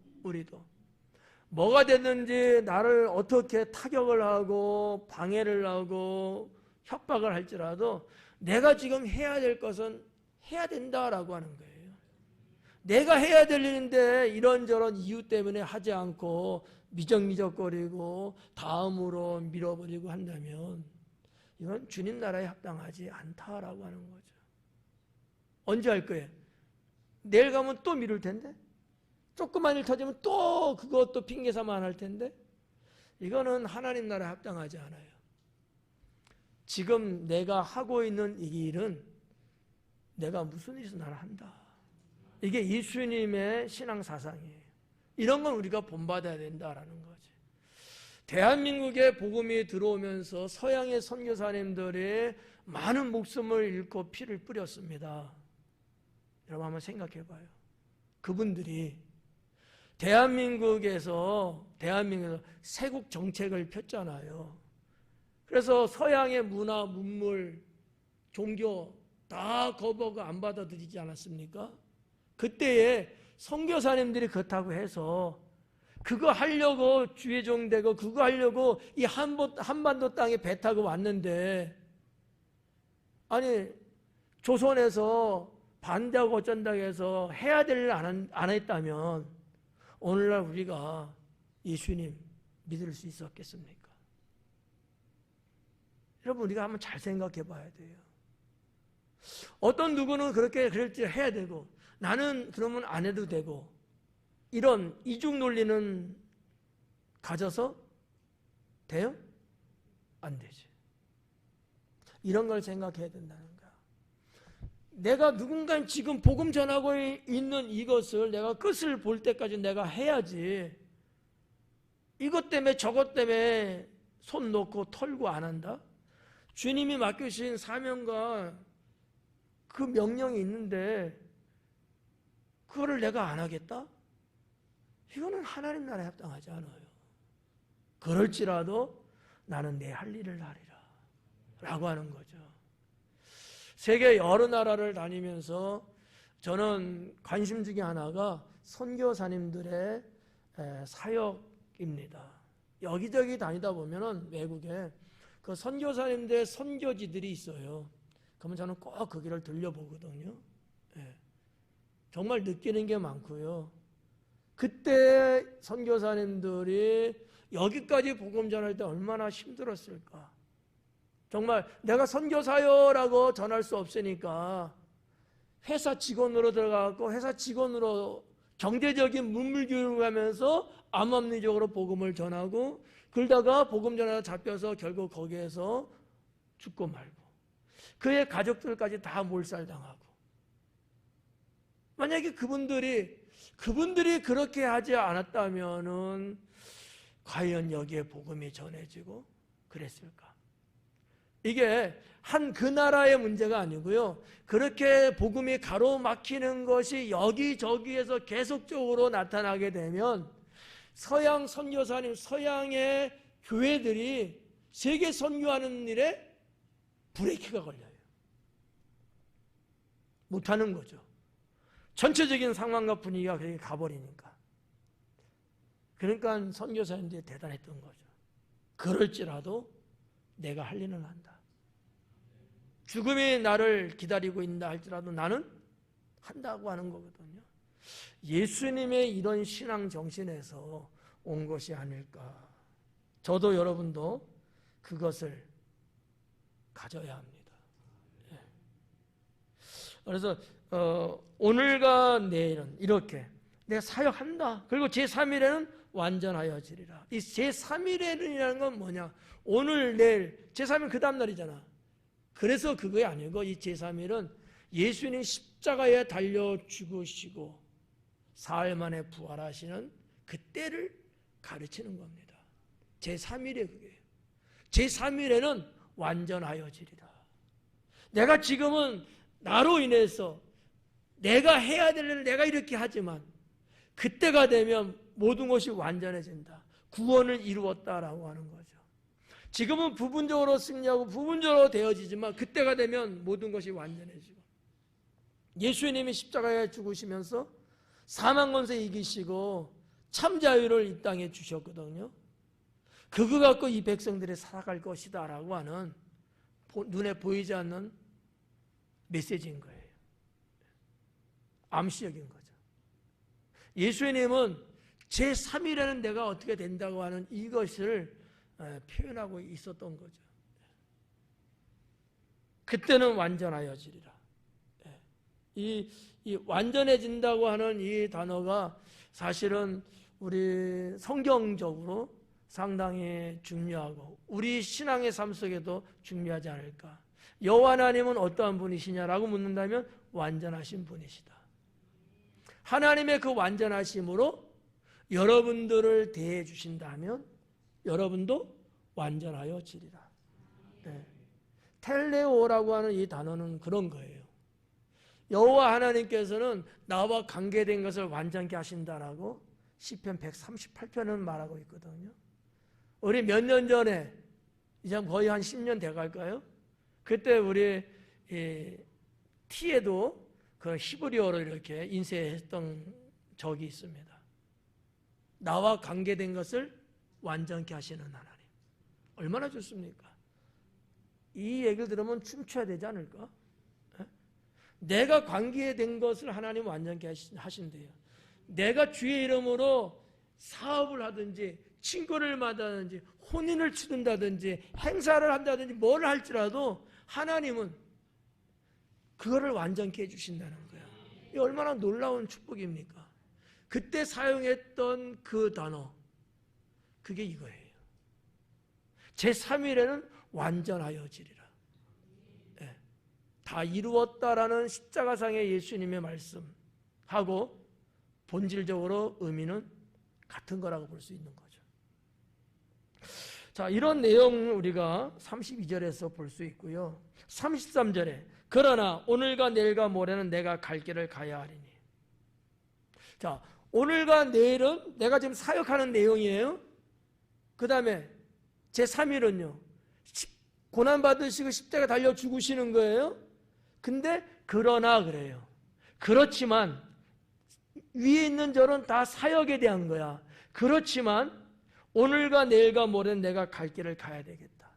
뭐가 됐는지 나를 어떻게 타격을 하고 방해를 하고 협박을 할지라도 내가 지금 해야 될 것은 해야 된다라고 하는 거예요. 내가 해야 될 일인데 이런저런 이유 때문에 하지 않고 미적미적거리고 다음으로 밀어버리고 한다면 이건 주님 나라에 합당하지 않다라고 하는 거죠. 언제 할 거예요? 내일 가면 또 미룰 텐데, 조그만 일 터지면 또 그것도 핑계 삼아 안 할 텐데, 이거는 하나님 나라에 합당하지 않아요. 지금 내가 하고 있는 이 일은 내가 무슨 일에서 나를 한다. 이게 예수님의 신앙 사상이에요. 이런 건 우리가 본받아야 된다라는 거지. 대한민국에 복음이 들어오면서 서양의 선교사님들이 많은 목숨을 잃고 피를 뿌렸습니다. 여러분 한번 생각해 봐요. 그분들이 대한민국에서 세국 정책을 폈잖아요. 그래서 서양의 문화, 문물, 종교 다 거부하고 안 받아들이지 않았습니까? 그때에 선교사님들이 그렇다고 해서 그거 하려고 주의종 되고 그거 하려고 이 한반도 땅에 배 타고 왔는데, 아니 조선에서 반대하고 어쩐다고 해서 해야 될 일 안 했다면 오늘날 우리가 예수님 믿을 수 있었겠습니까? 여러분 우리가 한번 잘 생각해 봐야 돼요. 어떤 누구는 그렇게 그럴지 해야 되고 나는 그러면 안 해도 되고, 이런 이중 논리는 가져서 돼요? 안 되지. 이런 걸 생각해야 된다는 거야. 내가 누군가 지금 복음 전하고 있는 이것을 내가 끝을 볼 때까지 내가 해야지, 이것 때문에 저것 때문에 손 놓고 털고 안 한다? 주님이 맡겨주신 사명과 그 명령이 있는데 그거를 내가 안 하겠다? 이거는 하나님 나라에 합당하지 않아요. 그럴지라도 나는 내 할 일을 하리라 라고 하는 거죠. 세계 여러 나라를 다니면서 저는 관심 중에 하나가 선교사님들의 사역입니다. 여기저기 다니다 보면은 외국에 그 선교사님들의 선교지들이 있어요. 그러면 저는 꼭 그 길을 들려보거든요. 정말 느끼는 게 많고요. 그때 선교사님들이 여기까지 복음 전할 때 얼마나 힘들었을까. 정말 내가 선교사요라고 전할 수 없으니까 회사 직원으로 들어가고 회사 직원으로 경제적인 문물교육을 하면서 암암리적으로 복음을 전하고, 그러다가 복음 전하다 잡혀서 결국 거기에서 죽고 말고 그의 가족들까지 다 몰살당하고. 만약에 그분들이 그렇게 하지 않았다면은 과연 여기에 복음이 전해지고 그랬을까? 이게 그 나라의 문제가 아니고요. 그렇게 복음이 가로막히는 것이 여기저기에서 계속적으로 나타나게 되면 서양 선교사님, 서양의 교회들이 세계 선교하는 일에 브레이크가 걸려요. 못하는 거죠. 전체적인 상황과 분위기가 그렇게 가버리니까. 그러니까 선교사님들이 대단했던 거죠. 그럴지라도 내가 할 일은 한다. 죽음이 나를 기다리고 있다 할지라도 나는 한다고 하는 거거든요. 예수님의 이런 신앙 정신에서 온 것이 아닐까. 저도 여러분도 그것을 가져야 합니다. 그래서 오늘과 내일은 이렇게 내가 사역한다. 그리고 제3일에는 완전하여지리라. 이 제3일에는이라는 건 뭐냐? 오늘 내일 제3일 그 다음 날이잖아. 그래서 그게 아니고 이 제3일은 예수님 십자가에 달려 죽으시고 사흘 만에 부활하시는 그때를 가르치는 겁니다. 제3일에 그게. 제3일에는 완전하여지리라. 내가 지금은 나로 인해서 내가 해야 될 일을 내가 이렇게 하지만 그때가 되면 모든 것이 완전해진다. 구원을 이루었다라고 하는 거죠. 지금은 부분적으로 승리하고 부분적으로 되어지지만 그때가 되면 모든 것이 완전해지고, 예수님이 십자가에 죽으시면서 사망 권세 이기시고 참 자유를 이 땅에 주셨거든요. 그거 갖고 이 백성들이 살아갈 것이다 라고 하는 눈에 보이지 않는 메시지인 거예요. 암시적인 거죠. 예수님은 제3일에는 내가 어떻게 된다고 하는 이것을 표현하고 있었던 거죠. 그때는 완전하여지리라. 이 완전해진다고 하는 이 단어가 사실은 우리 성경적으로 상당히 중요하고 우리 신앙의 삶 속에도 중요하지 않을까. 여호와 하나님은 어떠한 분이시냐라고 묻는다면 완전하신 분이시다. 하나님의 그 완전하심으로 여러분들을 대해 주신다면 여러분도 완전하여지리라. 네. 텔레오라고 하는 이 단어는 그런 거예요. 여호와 하나님께서는 나와 관계된 것을 완전케 하신다라고 시편 138편은 말하고 있거든요. 우리 몇 년 전에 이제 거의 한 10년 돼갈까요? 그때 우리 티에도 그 히브리어로 이렇게 인쇄했던 적이 있습니다. 나와 관계된 것을 완전케 하시는 하나님. 얼마나 좋습니까? 이 얘기를 들으면 춤춰야 되지 않을까? 내가 관계된 것을 하나님 완전케 하신대요. 내가 주의 이름으로 사업을 하든지 친구를 만나든지 혼인을 치른다든지 행사를 한다든지 뭘 할지라도 하나님은 그거를 완전케 해주신다는 거야. 이 얼마나 놀라운 축복입니까? 그때 사용했던 그 단어, 그게 이거예요. 제3일에는 완전하여지리라. 네. 다 이루었다라는 십자가상의 예수님의 말씀하고 본질적으로 의미는 같은 거라고 볼 수 있는 거죠. 자, 이런 내용을 우리가 32절에서 볼 수 있고요. 33절에 그러나 오늘과 내일과 모레는 내가 갈 길을 가야 하리니. 자, 오늘과 내일은 내가 지금 사역하는 내용이에요. 그 다음에 제3일은요. 고난받으시고 십자가 달려 죽으시는 거예요. 근데 그러나 그래요. 그렇지만 위에 있는 절은 다 사역에 대한 거야. 그렇지만 오늘과 내일과 모레는 내가 갈 길을 가야 되겠다.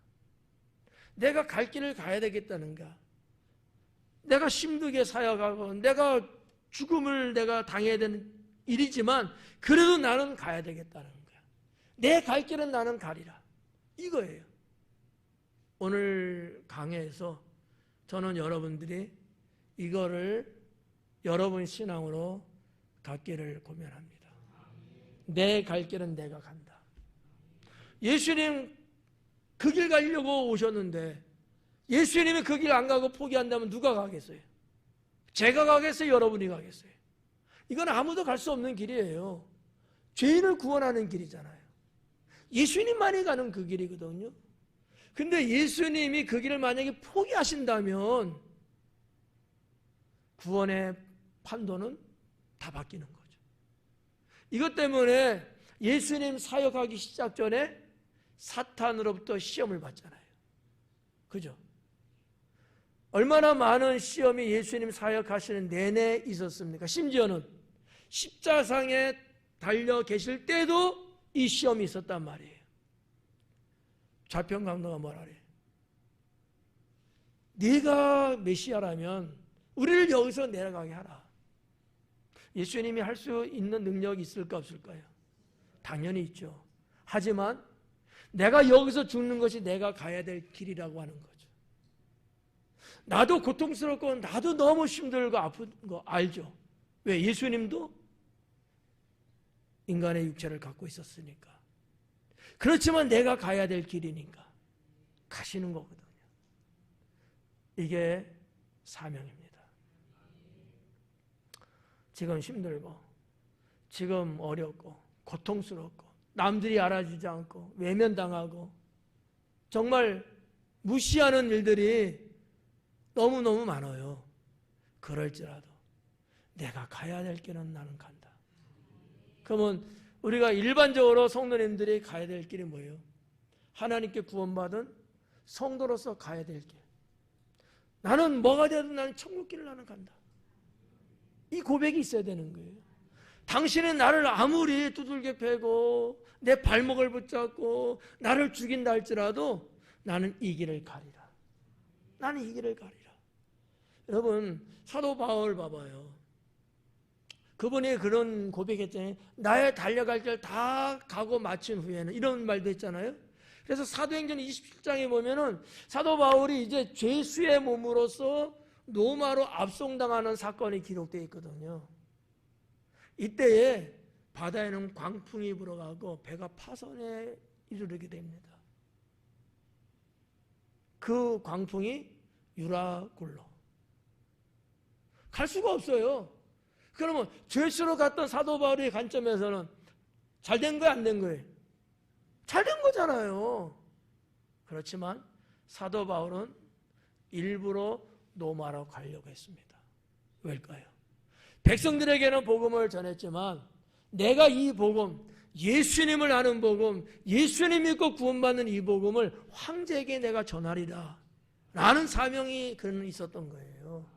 내가 갈 길을 가야 되겠다는가. 내가 힘들게 사역하고 내가 죽음을 내가 당해야 되는 일이지만 그래도 나는 가야 되겠다는 거야. 내 갈 길은 나는 가리라. 이거예요. 오늘 강해에서 저는 여러분들이 이거를 여러분 신앙으로 갖기를 고면합니다. 내 갈 길은 내가 간다. 예수님 그 길 가려고 오셨는데 예수님이 그 길 안 가고 포기한다면 누가 가겠어요? 제가 가겠어요? 여러분이 가겠어요? 이건 아무도 갈 수 없는 길이에요. 죄인을 구원하는 길이잖아요. 예수님만이 가는 그 길이거든요. 근데 예수님이 그 길을 만약에 포기하신다면 구원의 판도는 다 바뀌는 거죠. 이것 때문에 예수님 사역하기 시작 전에 사탄으로부터 시험을 받잖아요. 그죠? 얼마나 많은 시험이 예수님 사역하시는 내내 있었습니까? 심지어는 십자상에 달려 계실 때도 이 시험이 있었단 말이에요. 좌편 강도가 뭐라 그래? 네가 메시아라면 우리를 여기서 내려가게 하라. 예수님이 할 수 있는 능력이 있을까 없을까요? 당연히 있죠. 하지만 내가 여기서 죽는 것이 내가 가야 될 길이라고 하는 거죠. 나도 고통스럽고 나도 너무 힘들고 아픈 거 알죠. 왜? 예수님도 인간의 육체를 갖고 있었으니까. 그렇지만 내가 가야 될 길이니까 가시는 거거든요. 이게 사명입니다. 지금 힘들고 지금 어렵고 고통스럽고 남들이 알아주지 않고 외면당하고 정말 무시하는 일들이 너무너무 많아요. 그럴지라도 내가 가야 될 길은 나는 간다. 그러면 우리가 일반적으로 성도님들이 가야 될 길이 뭐예요? 하나님께 구원받은 성도로서 가야 될 길. 나는 뭐가 되든 나는 천국 길을 나는 간다. 이 고백이 있어야 되는 거예요. 당신은 나를 아무리 두들겨 패고 내 발목을 붙잡고 나를 죽인다 할지라도 나는 이 길을 가리라. 나는 이 길을 가리라. 여러분 사도 바울 봐봐요. 그분이 그런 고백했잖아요. 나의 달려갈 길 다 가고 마친 후에는, 이런 말도 했잖아요. 그래서 사도행전 27장에 보면은 사도 바울이 이제 죄수의 몸으로서 로마로 압송당하는 사건이 기록되어 있거든요. 이때에 바다에는 광풍이 불어가고 배가 파선에 이르게 됩니다. 그 광풍이 유라굴로 갈 수가 없어요. 그러면 죄수로 갔던 사도 바울의 관점에서는 잘 된 거야, 안 된 거예요? 잘 된 거잖아요. 그렇지만 사도 바울은 일부러 로마로 가려고 했습니다. 왜일까요? 백성들에게는 복음을 전했지만 내가 이 복음, 예수님을 아는 복음, 예수님 믿고 구원받는 이 복음을 황제에게 내가 전하리라 라는 사명이 그는 있었던 거예요.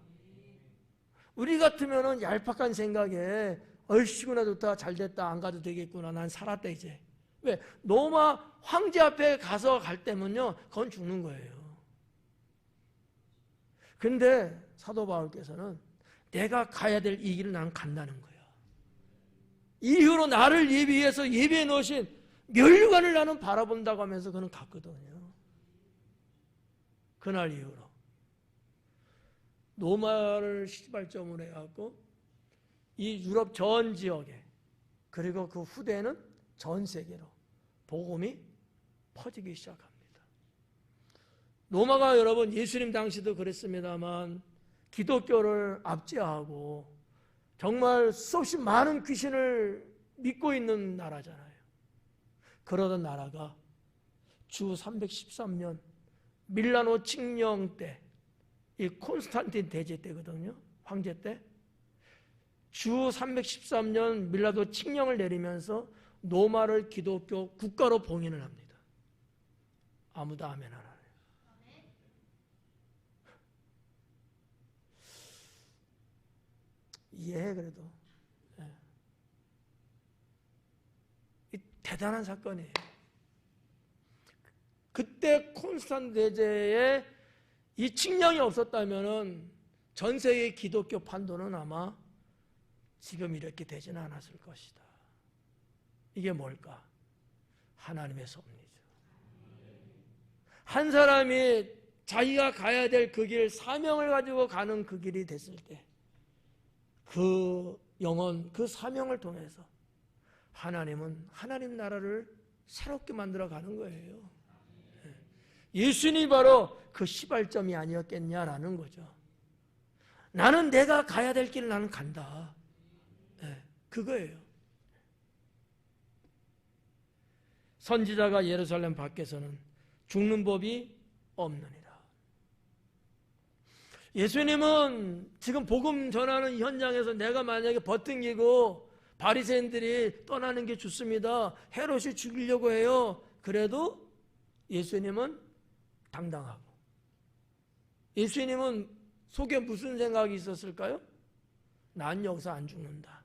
우리 같으면 얄팍한 생각에 얼씨구나 좋다, 잘됐다, 안 가도 되겠구나, 난 살았다 이제. 왜? 로마 황제 앞에 가서 갈 때면요, 그건 죽는 거예요. 근데 사도 바울께서는 내가 가야 될 이 길을 난 간다는 거예요. 이후로 나를 예비해서 예비해 놓으신 멸류관을 나는 바라본다고 하면서 그는 갔거든요. 그날 이후로 로마를 시발점으로 해갖고 이 유럽 전 지역에, 그리고 그 후대는 전 세계로 복음이 퍼지기 시작합니다. 로마가 여러분 예수님 당시도 그랬습니다만 기독교를 압제하고 정말 수없이 많은 귀신을 믿고 있는 나라잖아요. 그러던 나라가 주 313년 밀라노 칙령 때, 이 콘스탄틴 대제 때거든요. 황제 때. 주 313년 밀라노 칙령을 내리면서 로마를 기독교 국가로 봉인을 합니다. 아무도 아멘 안 하네요. 이해해 그래도. 네. 이 대단한 사건이에요. 그때 콘스탄틴 대제에 이 칙령이 없었다면은 전 세계 기독교 판도는 아마 지금 이렇게 되지는 않았을 것이다. 이게 뭘까? 하나님의 섭리죠. 한 사람이 자기가 가야 될 그 길, 사명을 가지고 가는 그 길이 됐을 때 그 영혼, 그 사명을 통해서 하나님은 하나님 나라를 새롭게 만들어 가는 거예요. 예수님이 바로 그 시발점이 아니었겠냐라는 거죠. 나는 내가 가야 될 길을 나는 간다. 그거예요. 선지자가 예루살렘 밖에서는 죽는 법이 없느니라. 예수님은 지금 복음 전하는 현장에서 내가 만약에 버팅기고 바리새인들이 떠나는 게 좋습니다, 헤롯이 죽이려고 해요, 그래도 예수님은 당당하고, 예수님은 속에 무슨 생각이 있었을까요? 난 여기서 안 죽는다.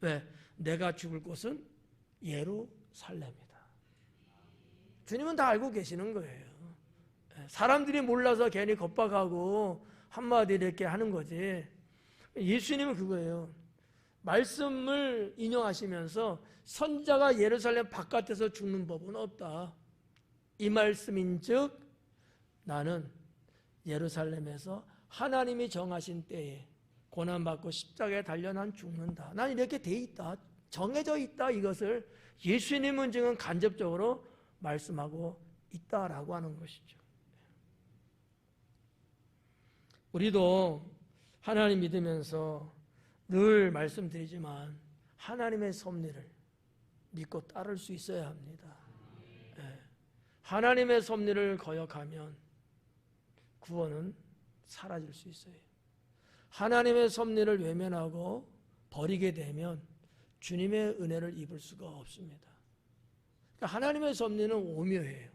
왜? 내가 죽을 곳은 예루살렘이다. 주님은 다 알고 계시는 거예요. 사람들이 몰라서 괜히 겁박하고 한마디 이렇게 하는 거지. 예수님은 그거예요. 말씀을 인용하시면서 선지자가 예루살렘 바깥에서 죽는 법은 없다. 이 말씀인즉 나는 예루살렘에서 하나님이 정하신 때에 고난받고 십자가에 달려 난 죽는다. 난 이렇게 돼 있다. 정해져 있다. 이것을 예수님은 지금 간접적으로 말씀하고 있다라고 하는 것이죠. 우리도 하나님 믿으면서 늘 말씀드리지만 하나님의 섭리를 믿고 따를 수 있어야 합니다. 하나님의 섭리를 거역하면 구원은 사라질 수 있어요. 하나님의 섭리를 외면하고 버리게 되면 주님의 은혜를 입을 수가 없습니다. 그러니까 하나님의 섭리는 오묘해요.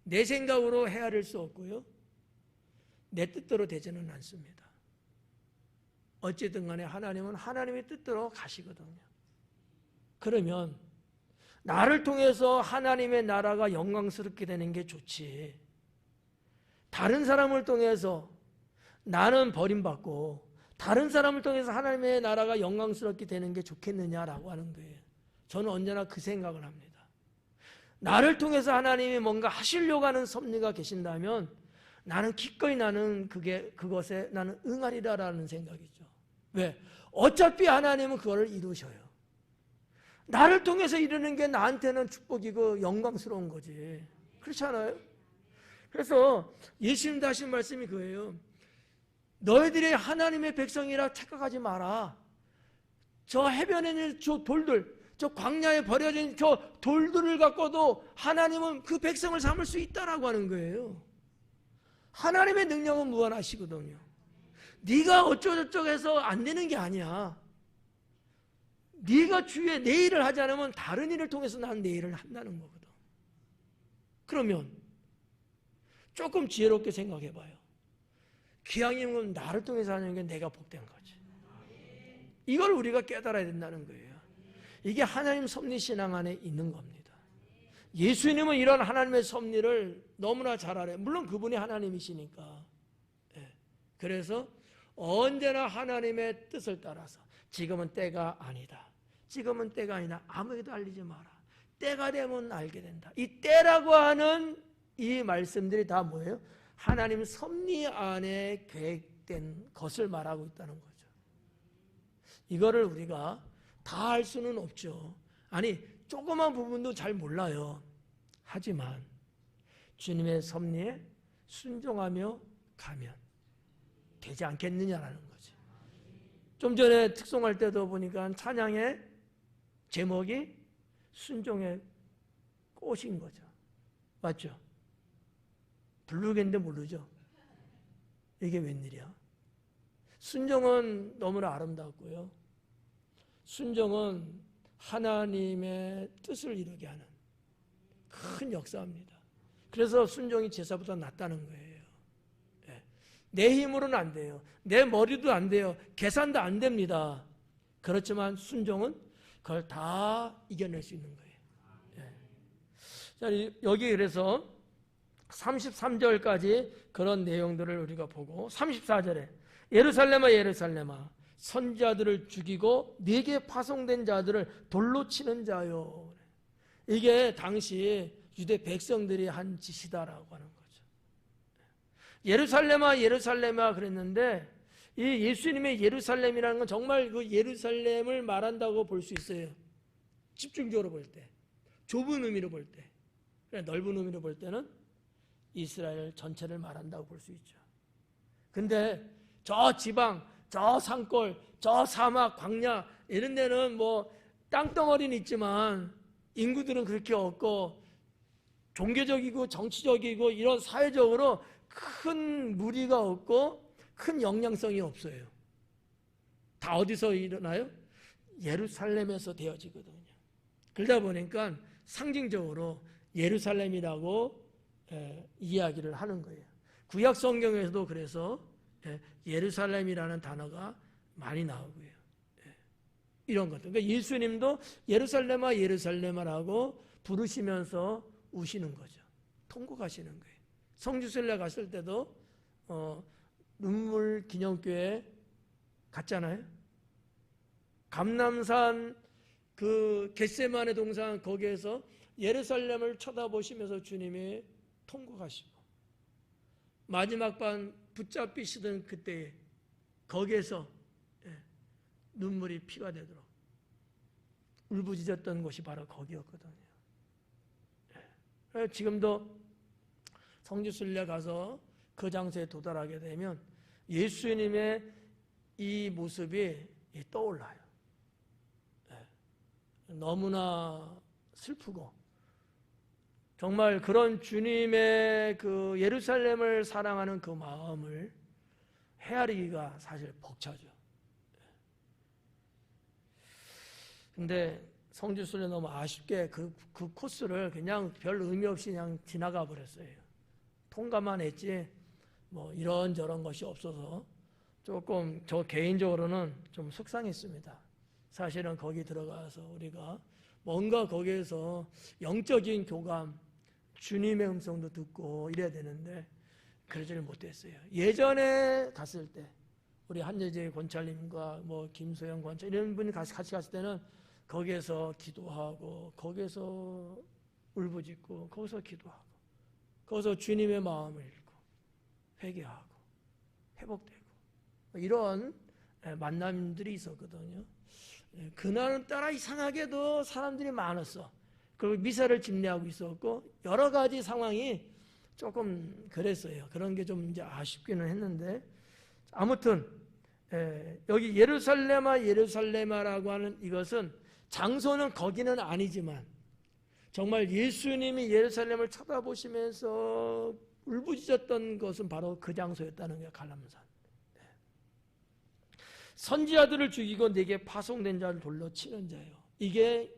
내 생각으로 헤아릴 수 없고요, 내 뜻대로 되지는 않습니다. 어찌든 간에 하나님은 하나님의 뜻대로 가시거든요. 그러면 나를 통해서 하나님의 나라가 영광스럽게 되는 게 좋지, 다른 사람을 통해서 나는 버림받고 다른 사람을 통해서 하나님의 나라가 영광스럽게 되는 게 좋겠느냐라고 하는 거예요. 저는 언제나 그 생각을 합니다. 나를 통해서 하나님이 뭔가 하시려고 하는 섭리가 계신다면 나는 기꺼이 그것에 나는 응하리라라는 생각이죠. 왜? 어차피 하나님은 그거를 이루셔요. 나를 통해서 이루는 게 나한테는 축복이고 영광스러운 거지. 그렇지 않아요? 그래서 예수님도 하신 말씀이 그거예요. 너희들이 하나님의 백성이라 착각하지 마라. 저 해변에 있는 저 돌들, 저 광야에 버려진 저 돌들을 갖고도 하나님은 그 백성을 삼을 수 있다라고 하는 거예요. 하나님의 능력은 무한하시거든요. 네가 어쩌고저쩌고 해서 안 되는 게 아니야. 네가 주위에 내 일을 하지 않으면 다른 일을 통해서 나는 내 일을 한다는 거거든. 그러면 조금 지혜롭게 생각해 봐요. 기왕이면 나를 통해서 하는 게 내가 복된 거지. 이걸 우리가 깨달아야 된다는 거예요. 이게 하나님 섭리 신앙 안에 있는 겁니다. 예수님은 이런 하나님의 섭리를 너무나 잘 알아요. 물론 그분이 하나님이시니까. 그래서 언제나 하나님의 뜻을 따라서 지금은 때가 아니다. 지금은 때가 아니다. 아무에게도 알리지 마라. 때가 되면 알게 된다. 이 때라고 하는 이 말씀들이 다 뭐예요? 하나님 섭리 안에 계획된 것을 말하고 있다는 거죠. 이거를 우리가 다 할 수는 없죠. 아니, 조그만 부분도 잘 몰라요. 하지만 주님의 섭리에 순종하며 가면 되지 않겠느냐라는 거지. 좀 전에 특송할 때도 보니까 찬양의 제목이 순종의 꽃인 거죠. 맞죠? 부르겠는데 모르죠? 이게 웬일이야? 순종은 너무나 아름답고요. 순종은 하나님의 뜻을 이루게 하는 큰 역사입니다. 그래서 순종이 제사보다 낫다는 거예요. 내 힘으로는 안 돼요. 내 머리도 안 돼요. 계산도 안 됩니다. 그렇지만 순종은 그걸 다 이겨낼 수 있는 거예요. 자, 여기 그래서 33절까지 그런 내용들을 우리가 보고 34절에 예루살렘아 예루살렘아 선지자들을 죽이고 네게 파송된 자들을 돌로 치는 자요. 이게 당시 유대 백성들이 한 짓이다라고 하는 거죠. 예루살렘아 예루살렘아 그랬는데 이 예수님의 예루살렘이라는 건 정말 그 예루살렘을 말한다고 볼 수 있어요. 집중적으로 볼 때, 좁은 의미로 볼 때, 넓은 의미로 볼 때는 이스라엘 전체를 말한다고 볼 수 있죠. 근데 저 지방, 저 산골, 저 사막, 광야 이런 데는 뭐 땅덩어리는 있지만 인구들은 그렇게 없고 종교적이고 정치적이고 이런 사회적으로 큰 무리가 없고 큰 영향성이 없어요. 다 어디서 일어나요? 예루살렘에서 되어지거든요. 그러다 보니까 상징적으로 예루살렘이라고 이야기를 하는 거예요. 구약 성경에서도 그래서 예루살렘이라는 단어가 많이 나오고요. 이런 것들. 그러니까 예수님도 예루살렘아 예루살렘아라고 부르시면서 우시는 거죠. 통곡하시는 거예요. 성지순례 갔을 때도 눈물 기념교회 갔잖아요. 감람산 그 겟세마네 동산 거기에서 예루살렘을 쳐다보시면서 주님이 통곡하시고 마지막 반 붙잡히시던 그때에 거기에서 눈물이 피가 되도록 울부짖었던 곳이 바로 거기였거든요. 지금도 성지순례 가서 그 장소에 도달하게 되면 예수님의 이 모습이 떠올라요. 너무나 슬프고 정말 그런 주님의 그 예루살렘을 사랑하는 그 마음을 헤아리기가 사실 벅차죠. 근데 성지순례 너무 아쉽게 그 코스를 그냥 별 의미 없이 그냥 지나가 버렸어요. 통과만 했지 뭐 이런저런 것이 없어서 조금 저 개인적으로는 좀 속상했습니다. 사실은 거기 들어가서 우리가 뭔가 거기에서 영적인 교감, 주님의 음성도 듣고 이래야 되는데 그러지를 못했어요. 예전에 갔을 때 우리 한예재 권찰님과 뭐 김소영 권찰 이런 분이 같이 갔을 때는 거기에서 기도하고 거기에서 울부짖고 거기서 기도하고 거기서 주님의 마음을 읽고 회개하고 회복되고 이런 만남들이 있었거든요. 그날은 따라 이상하게도 사람들이 많았어. 그리고 미사를 집례하고 있었고 여러 가지 상황이 조금 그랬어요. 그런 게 좀 이제 아쉽기는 했는데 아무튼 여기 예루살렘아라고 하는 이것은 장소는 거기는 아니지만 정말 예수님이 예루살렘을 쳐다보시면서 울부짖었던 것은 바로 그 장소였다는 거예요. 갈람산. 선지자들을 죽이고 내게 파송된 자를 돌로 치는 자예요. 이게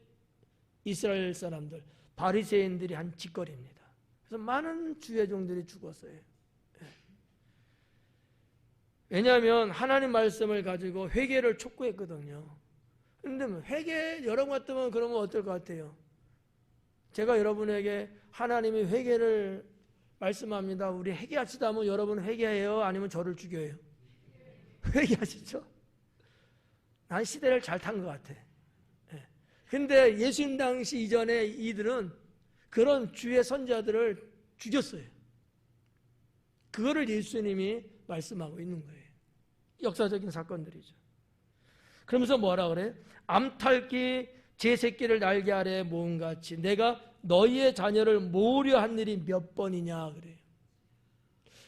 이스라엘 사람들 바리새인들이 한 짓거리입니다. 그래서 많은 주의 종들이 죽었어요. 왜냐하면 하나님 말씀을 가지고 회개를 촉구했거든요. 그런데 회개 여러분 같으면 그러면 어떨 것 같아요? 제가 여러분에게 하나님이 회개를 말씀합니다. 우리 회개합시다 하면 여러분 회개해요? 아니면 저를 죽여요? 회개하시죠? 난 시대를 잘 탄 것 같아. 근데 예수님 당시 이전에 이들은 그런 주의 선자들을 죽였어요. 그거를 예수님이 말씀하고 있는 거예요. 역사적인 사건들이죠. 그러면서 뭐라 그래? 암탉이 제 새끼를 날개 아래에 모음같이 내가 너희의 자녀를 모으려 한 일이 몇 번이냐 그래요.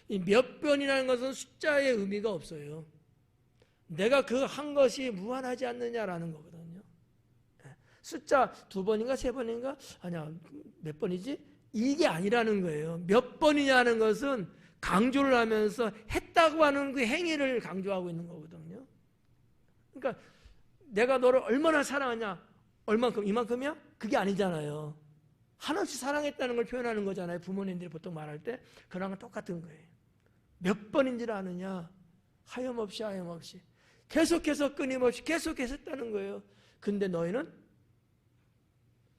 이 몇 번이라는 것은 숫자의 의미가 없어요. 내가 그 한 것이 무한하지 않느냐라는 거거든요. 숫자 2번인가 3번인가? 아니야, 몇 번이지? 이게 아니라는 거예요. 몇 번이냐는 것은 강조를 하면서 했다고 하는 그 행위를 강조하고 있는 거거든요. 그러니까 내가 너를 얼마나 사랑하냐? 얼만큼? 이만큼이야? 그게 아니잖아요. 한없이 사랑했다는 걸 표현하는 거잖아요. 부모님들이 보통 말할 때 그런 건 똑같은 거예요. 몇 번인지를 아느냐? 하염없이 계속해서 끊임없이 계속해서 했다는 거예요. 근데 너희는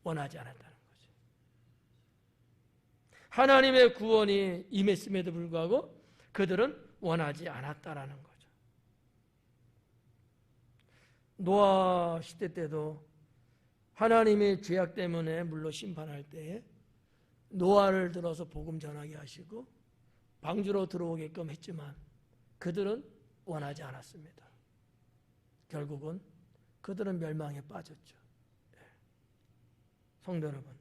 원하지 않았다는 거죠. 하나님의 구원이 임했음에도 불구하고 그들은 원하지 않았다라는 거죠. 노아 시대 때도 하나님의 죄악 때문에 물로 심판할 때에 노아를 들어서 복음 전하게 하시고 방주로 들어오게끔 했지만 그들은 원하지 않았습니다. 결국은 그들은 멸망에 빠졌죠. 성도 여러분,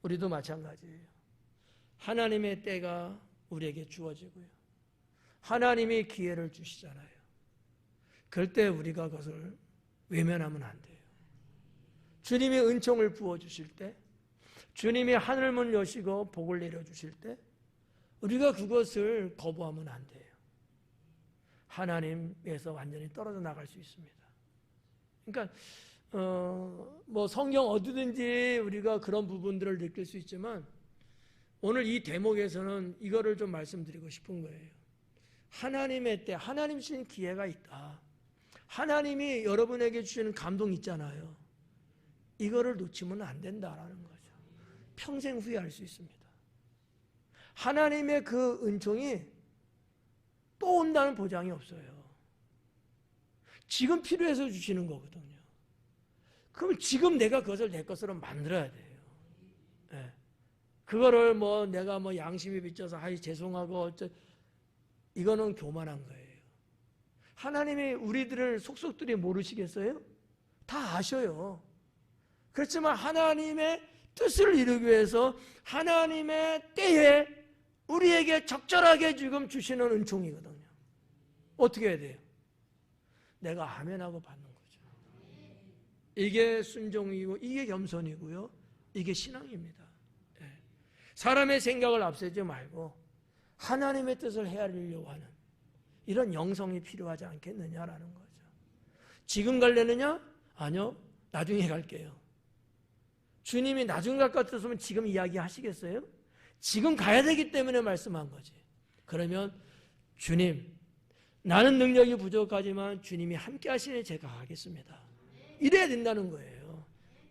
우리도 마찬가지예요. 하나님의 때가 우리에게 주어지고요. 하나님이 기회를 주시잖아요. 그럴 때 우리가 그것을 외면하면 안 돼요. 주님이 은총을 부어주실 때, 주님이 하늘문 여시고 복을 내려주실 때 우리가 그것을 거부하면 안 돼요. 하나님에서 완전히 떨어져 나갈 수 있습니다. 그러니까 뭐 성경 어디든지 우리가 그런 부분들을 느낄 수 있지만 오늘 이 대목에서는 이거를 좀 말씀드리고 싶은 거예요. 하나님의 때, 하나님 주신 기회가 있다. 하나님이 여러분에게 주시는 감동이 있잖아요. 이거를 놓치면 안 된다라는 거죠. 평생 후회할 수 있습니다. 하나님의 그 은총이 또 온다는 보장이 없어요. 지금 필요해서 주시는 거거든요. 그럼 지금 내가 그것을 내 것으로 만들어야 돼요. 네. 그거를 뭐 내가 뭐 양심이 비쳐서 아이 죄송하고 이거는 교만한 거예요. 하나님이 우리들을 속속들이 모르시겠어요? 다 아셔요. 그렇지만 하나님의 뜻을 이루기 위해서 하나님의 때에 우리에게 적절하게 지금 주시는 은총이거든요. 어떻게 해야 돼요? 내가 아멘하고 받는 거죠. 이게 순종이고 이게 겸손이고요. 이게 신앙입니다. 사람의 생각을 앞세지 말고 하나님의 뜻을 헤아리려고 하는 이런 영성이 필요하지 않겠느냐라는 거죠. 지금 갈래느냐? 아니요. 나중에 갈게요. 주님이 나중에 갈 것 같았으면 지금 이야기하시겠어요? 지금 가야 되기 때문에 말씀한 거지. 그러면 주님, 나는 능력이 부족하지만 주님이 함께 하시니 제가 가겠습니다. 이래야 된다는 거예요.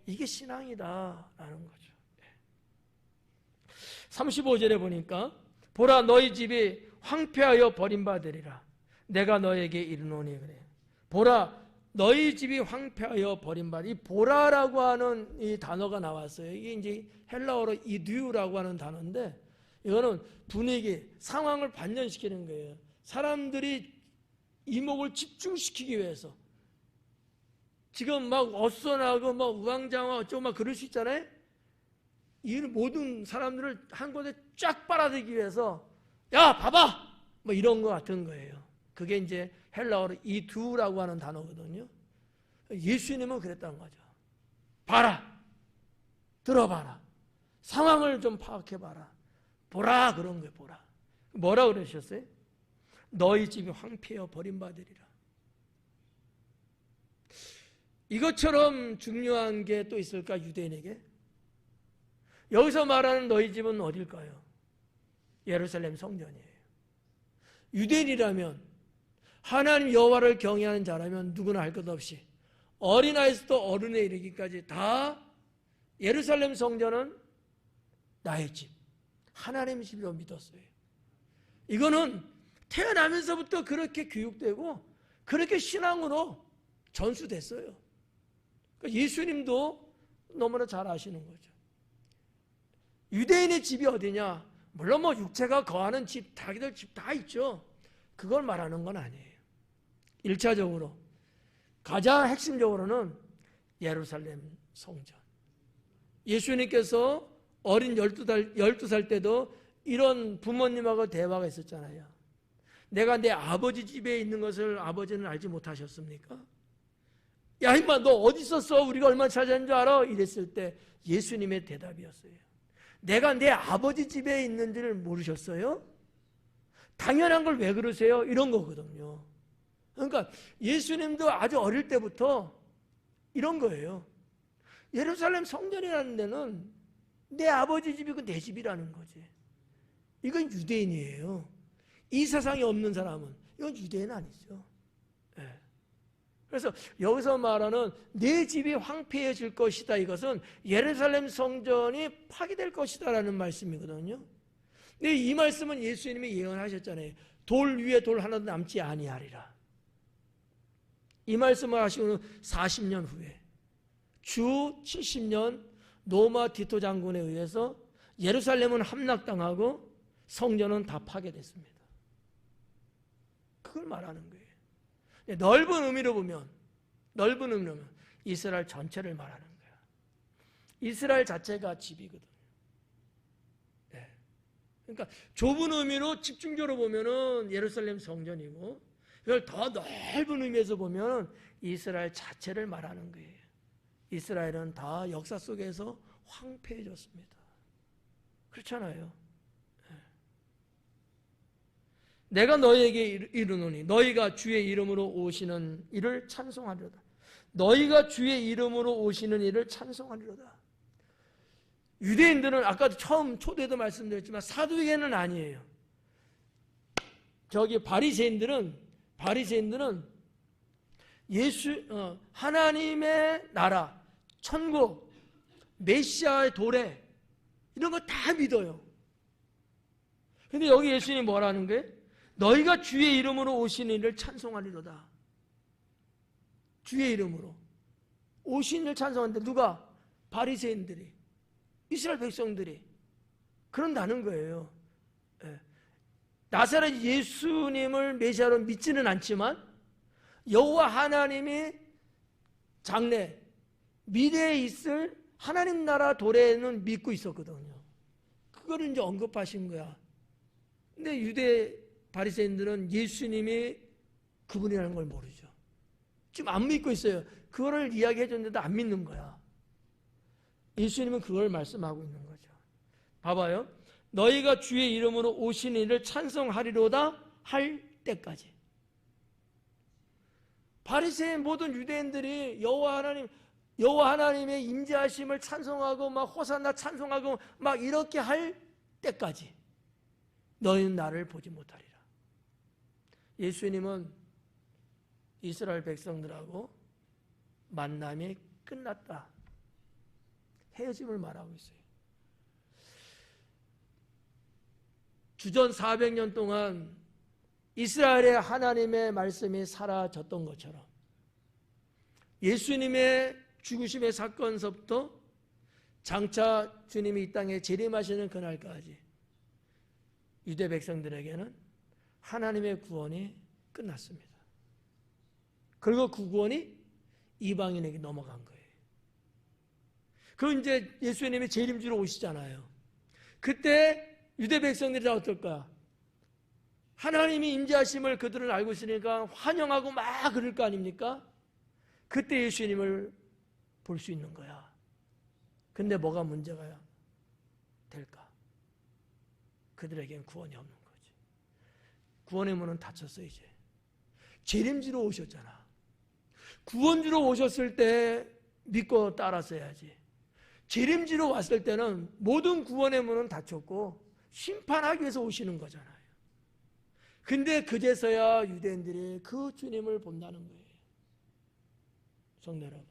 이게 신앙이다라는 거죠. 35절에 보니까 보라 너희 집이 황폐하여 버림받으리라. 내가 너에게 이르노니 그래. 보라, 너희 집이 황폐하여 버림받아. 이 보라라고 하는 이 단어가 나왔어요. 이게 이제 헬라어로 이듀라고 하는 단어인데, 이거는 분위기, 상황을 반전시키는 거예요. 사람들이 이목을 집중시키기 위해서. 지금 막 어수선하고 막 우왕좌왕 어쩌고 막 그럴 수 있잖아요. 이 모든 사람들을 한 곳에 쫙 빨아들이기 위해서, 야 봐봐 뭐 이런 거 같은 거예요. 그게 이제 헬라어로 이두라고 하는 단어거든요. 예수님은 그랬다는 거죠. 봐라, 들어봐라, 상황을 좀 파악해봐라, 보라, 그런 거예요. 보라. 뭐라 그러셨어요? 너희 집이 황폐하여 버림받으리라. 이것처럼 중요한 게 또 있을까, 유대인에게? 여기서 말하는 너희 집은 어딜까요? 예루살렘 성전이에요. 유대인이라면, 하나님 여호와를 경외하는 자라면 누구나 할 것 없이 어린아이부터 어른에 이르기까지 다 예루살렘 성전은 나의 집, 하나님의 집이라고 믿었어요. 이거는 태어나면서부터 그렇게 교육되고 그렇게 신앙으로 전수됐어요. 그러니까 예수님도 너무나 잘 아시는 거죠. 유대인의 집이 어디냐? 물론 뭐 육체가 거하는 집, 자기들 집 다 있죠. 그걸 말하는 건 아니에요. 1차적으로 가장 핵심적으로는 예루살렘 성전. 예수님께서 어린 12살 때도 이런 부모님하고 대화가 있었잖아요. 내가 내 아버지 집에 있는 것을 아버지는 알지 못하셨습니까? 야 임마, 너 어디 있었어? 우리가 얼마나 찾았는 줄 알아? 이랬을 때 예수님의 대답이었어요. 내가 내 아버지 집에 있는지를 모르셨어요? 당연한 걸 왜 그러세요? 이런 거거든요. 그러니까 예수님도 아주 어릴 때부터 이런 거예요. 예루살렘 성전이라는 데는 내 아버지 집이고 내 집이라는 거지. 이건 유대인이에요. 이 세상에 없는 사람은 이건 유대인 아니죠. 네. 그래서 여기서 말하는 내 집이 황폐해질 것이다, 이것은 예루살렘 성전이 파괴될 것이다 라는 말씀이거든요. 근데 이 말씀은 예수님이 예언하셨잖아요. 돌 위에 돌 하나도 남지 아니하리라. 이 말씀을 하시고는 40년 후에 주 70년 로마 디토 장군에 의해서 예루살렘은 함락당하고 성전은 다 파괴됐습니다. 그걸 말하는 거예요. 넓은 의미로 보면 이스라엘 전체를 말하는 거야. 이스라엘 자체가 집이거든. 네. 그러니까 좁은 의미로 집중적으로 보면은 예루살렘 성전이고, 이걸 더 넓은 의미에서 보면 이스라엘 자체를 말하는 거예요. 이스라엘은 다 역사 속에서 황폐해졌습니다. 그렇잖아요. 내가 너희에게 이르노니 너희가 주의 이름으로 오시는 이를 찬송하리로다. 너희가 주의 이름으로 오시는 이를 찬송하리로다. 유대인들은 아까도 처음 초대도 말씀드렸지만 사두개는 아니에요. 저기 바리새인들은 하나님의 나라, 천국, 메시아의 도래 이런 거 다 믿어요. 근데 여기 예수님이 뭐라는 거예요? 너희가 주의 이름으로 오시는 이를 찬송하리로다. 주의 이름으로 오신 이를 찬송하는데 누가? 바리새인들이, 이스라엘 백성들이 그런다는 거예요. 나사렛 예수님을 메시아로 믿지는 않지만 여호와 하나님이 장래 미래에 있을 하나님 나라 도래는 믿고 있었거든요. 그거를 이제 언급하신 거야. 근데 유대 바리새인들은 예수님이 그분이라는 걸 모르죠. 지금 안 믿고 있어요. 그거를 이야기해 줬는데도 안 믿는 거야. 예수님은 그걸 말씀하고 있는 거죠. 봐봐요. 너희가 주의 이름으로 오신 이를 찬송하리로다 할 때까지. 바리새인 모든 유대인들이 여호와 하나님의 임재하심을 찬송하고 막 호산나 찬송하고 막 이렇게 할 때까지 너희는 나를 보지 못하리라. 예수님은 이스라엘 백성들하고 만남이 끝났다, 헤어짐을 말하고 있어요. 주전 400년 동안 이스라엘의 하나님의 말씀이 사라졌던 것처럼 예수님의 죽으심의 사건서부터 장차 주님이 이 땅에 재림하시는 그날까지 유대 백성들에게는 하나님의 구원이 끝났습니다. 그리고 그 구원이 이방인에게 넘어간 거예요. 그 이제 예수님이 재림주로 오시잖아요. 그때 유대 백성들이 다 어떨까? 하나님이 임재하심을 그들은 알고 있으니까 환영하고 막 그럴 거 아닙니까? 그때 예수님을 볼 수 있는 거야. 근데 뭐가 문제가 될까? 그들에겐 구원이 없는 거지. 구원의 문은 닫혔어 이제. 재림주로 오셨잖아. 구원주로 오셨을 때 믿고 따랐어야지. 재림주로 왔을 때는 모든 구원의 문은 닫혔고 심판하기 위해서 오시는 거잖아요. 근데 그제서야 유대인들이 그 주님을 본다는 거예요. 성도 여러분,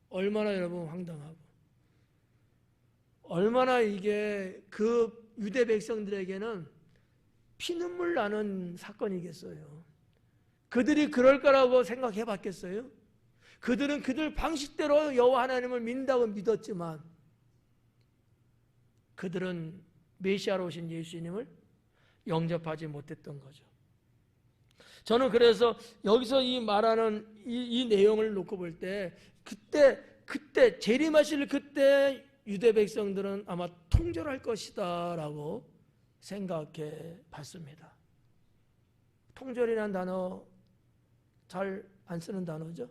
얼마나 여러분 황당하고 얼마나 이게 그 유대 백성들에게는 피눈물 나는 사건이겠어요. 그들이 그럴 거라고 생각해 봤겠어요? 그들은 그들 방식대로 여호와 하나님을 믿는다고 믿었지만 그들은 메시아로 오신 예수님을 영접하지 못했던 거죠. 저는 그래서 여기서 이 말하는 이 내용을 놓고 볼 때 그때 재림하실 그때 유대 백성들은 아마 통절할 것이다 라고 생각해 봤습니다. 통절이라는 단어 잘 안 쓰는 단어죠.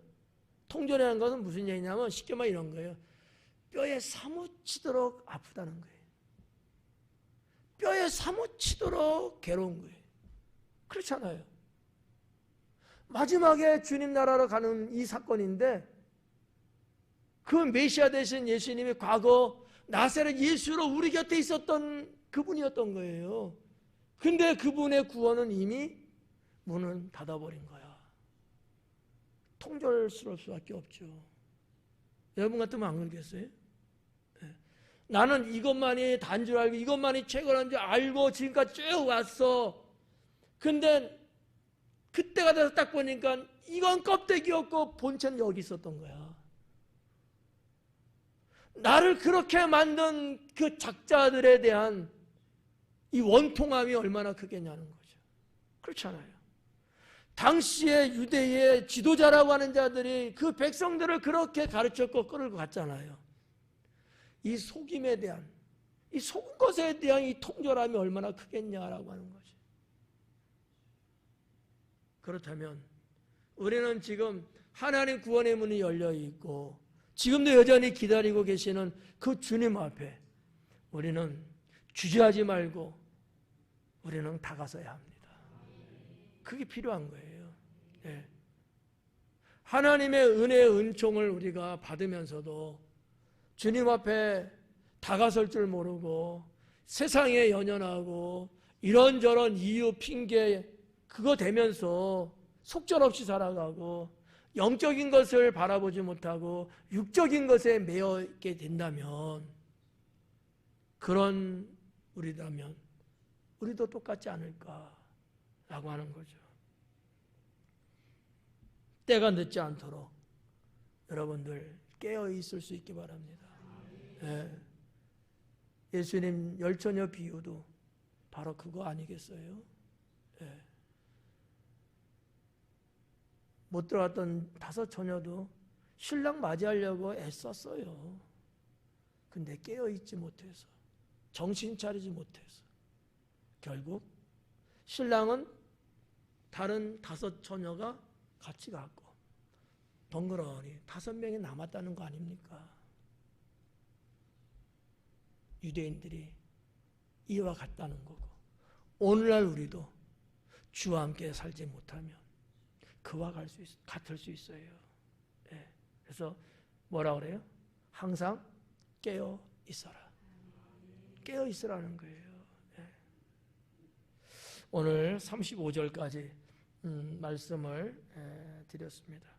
통절이라는 것은 무슨 얘기냐면 쉽게 말해 이런 거예요. 뼈에 사무치도록 아프다는 거예요. 뼈에 사무치도록 괴로운 거예요. 그렇잖아요. 마지막에 주님 나라로 가는 이 사건인데 그 메시아 되신 예수님이 과거 나사렛 예수로 우리 곁에 있었던 그분이었던 거예요. 근데 그분의 구원은 이미 문은 닫아버린 거야. 통절스러울 수밖에 없죠. 여러분 같으면 안 그러겠어요? 네. 나는 이것만이 단 줄 알고 이것만이 최고란 줄 알고 지금까지 쭉 왔어. 근데 그때가 돼서 딱 보니까 이건 껍데기였고 본체는 여기 있었던 거야. 나를 그렇게 만든 그 작자들에 대한 이 원통함이 얼마나 크겠냐는 거죠. 그렇잖아요. 당시에 유대의 지도자라고 하는 자들이 그 백성들을 그렇게 가르쳤고 끌고 갔잖아요. 이 속임에 대한, 이 속은 것에 대한 이 통절함이 얼마나 크겠냐라고 하는 거죠. 그렇다면 우리는 지금 하나님 구원의 문이 열려 있고 지금도 여전히 기다리고 계시는 그 주님 앞에 우리는 주저하지 말고 우리는 다가서야 합니다. 그게 필요한 거예요. 네. 하나님의 은혜의 은총을 우리가 받으면서도 주님 앞에 다가설 줄 모르고 세상에 연연하고 이런저런 이유 핑계 그거 되면서 속절없이 살아가고 영적인 것을 바라보지 못하고 육적인 것에 매여 있게 된다면 그런 우리라면 우리도 똑같지 않을까라고 하는 거죠. 때가 늦지 않도록 여러분들 깨어 있을 수 있기 바랍니다. 예. 예수님 열처녀 비유도 바로 그거 아니겠어요? 예. 못 들어갔던 5 처녀도 신랑 맞이하려고 애썼어요. 근데 깨어있지 못해서 정신 차리지 못해서 결국 신랑은 다른 5 처녀가 같이 갔고 덩그러니 5명이 남았다는 거 아닙니까? 유대인들이 이와 같다는 거고 오늘날 우리도 주와 함께 살지 못하면 그와 같을 수 있어요. 예. 그래서 뭐라 그래요? 항상 깨어 있어라. 깨어 있으라는 거예요. 예. 오늘 35절까지 말씀을 드렸습니다.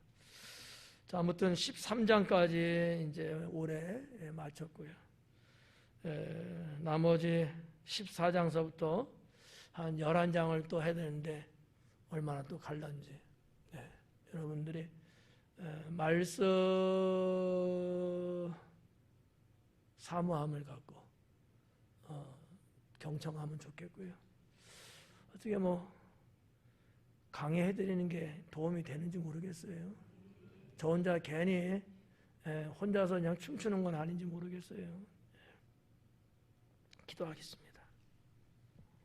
자, 아무튼 13장까지 이제 올해 마쳤고요. 나머지 14장서부터 한 11장을 또 해야 되는데 얼마나 또 갈란지. 네, 여러분들이 말씀 사모함을 갖고 경청하면 좋겠고요. 어떻게 강의해드리는 게 도움이 되는지 모르겠어요. 저 혼자 괜히 혼자서 그냥 춤추는 건 아닌지 모르겠어요. 기도하겠습니다.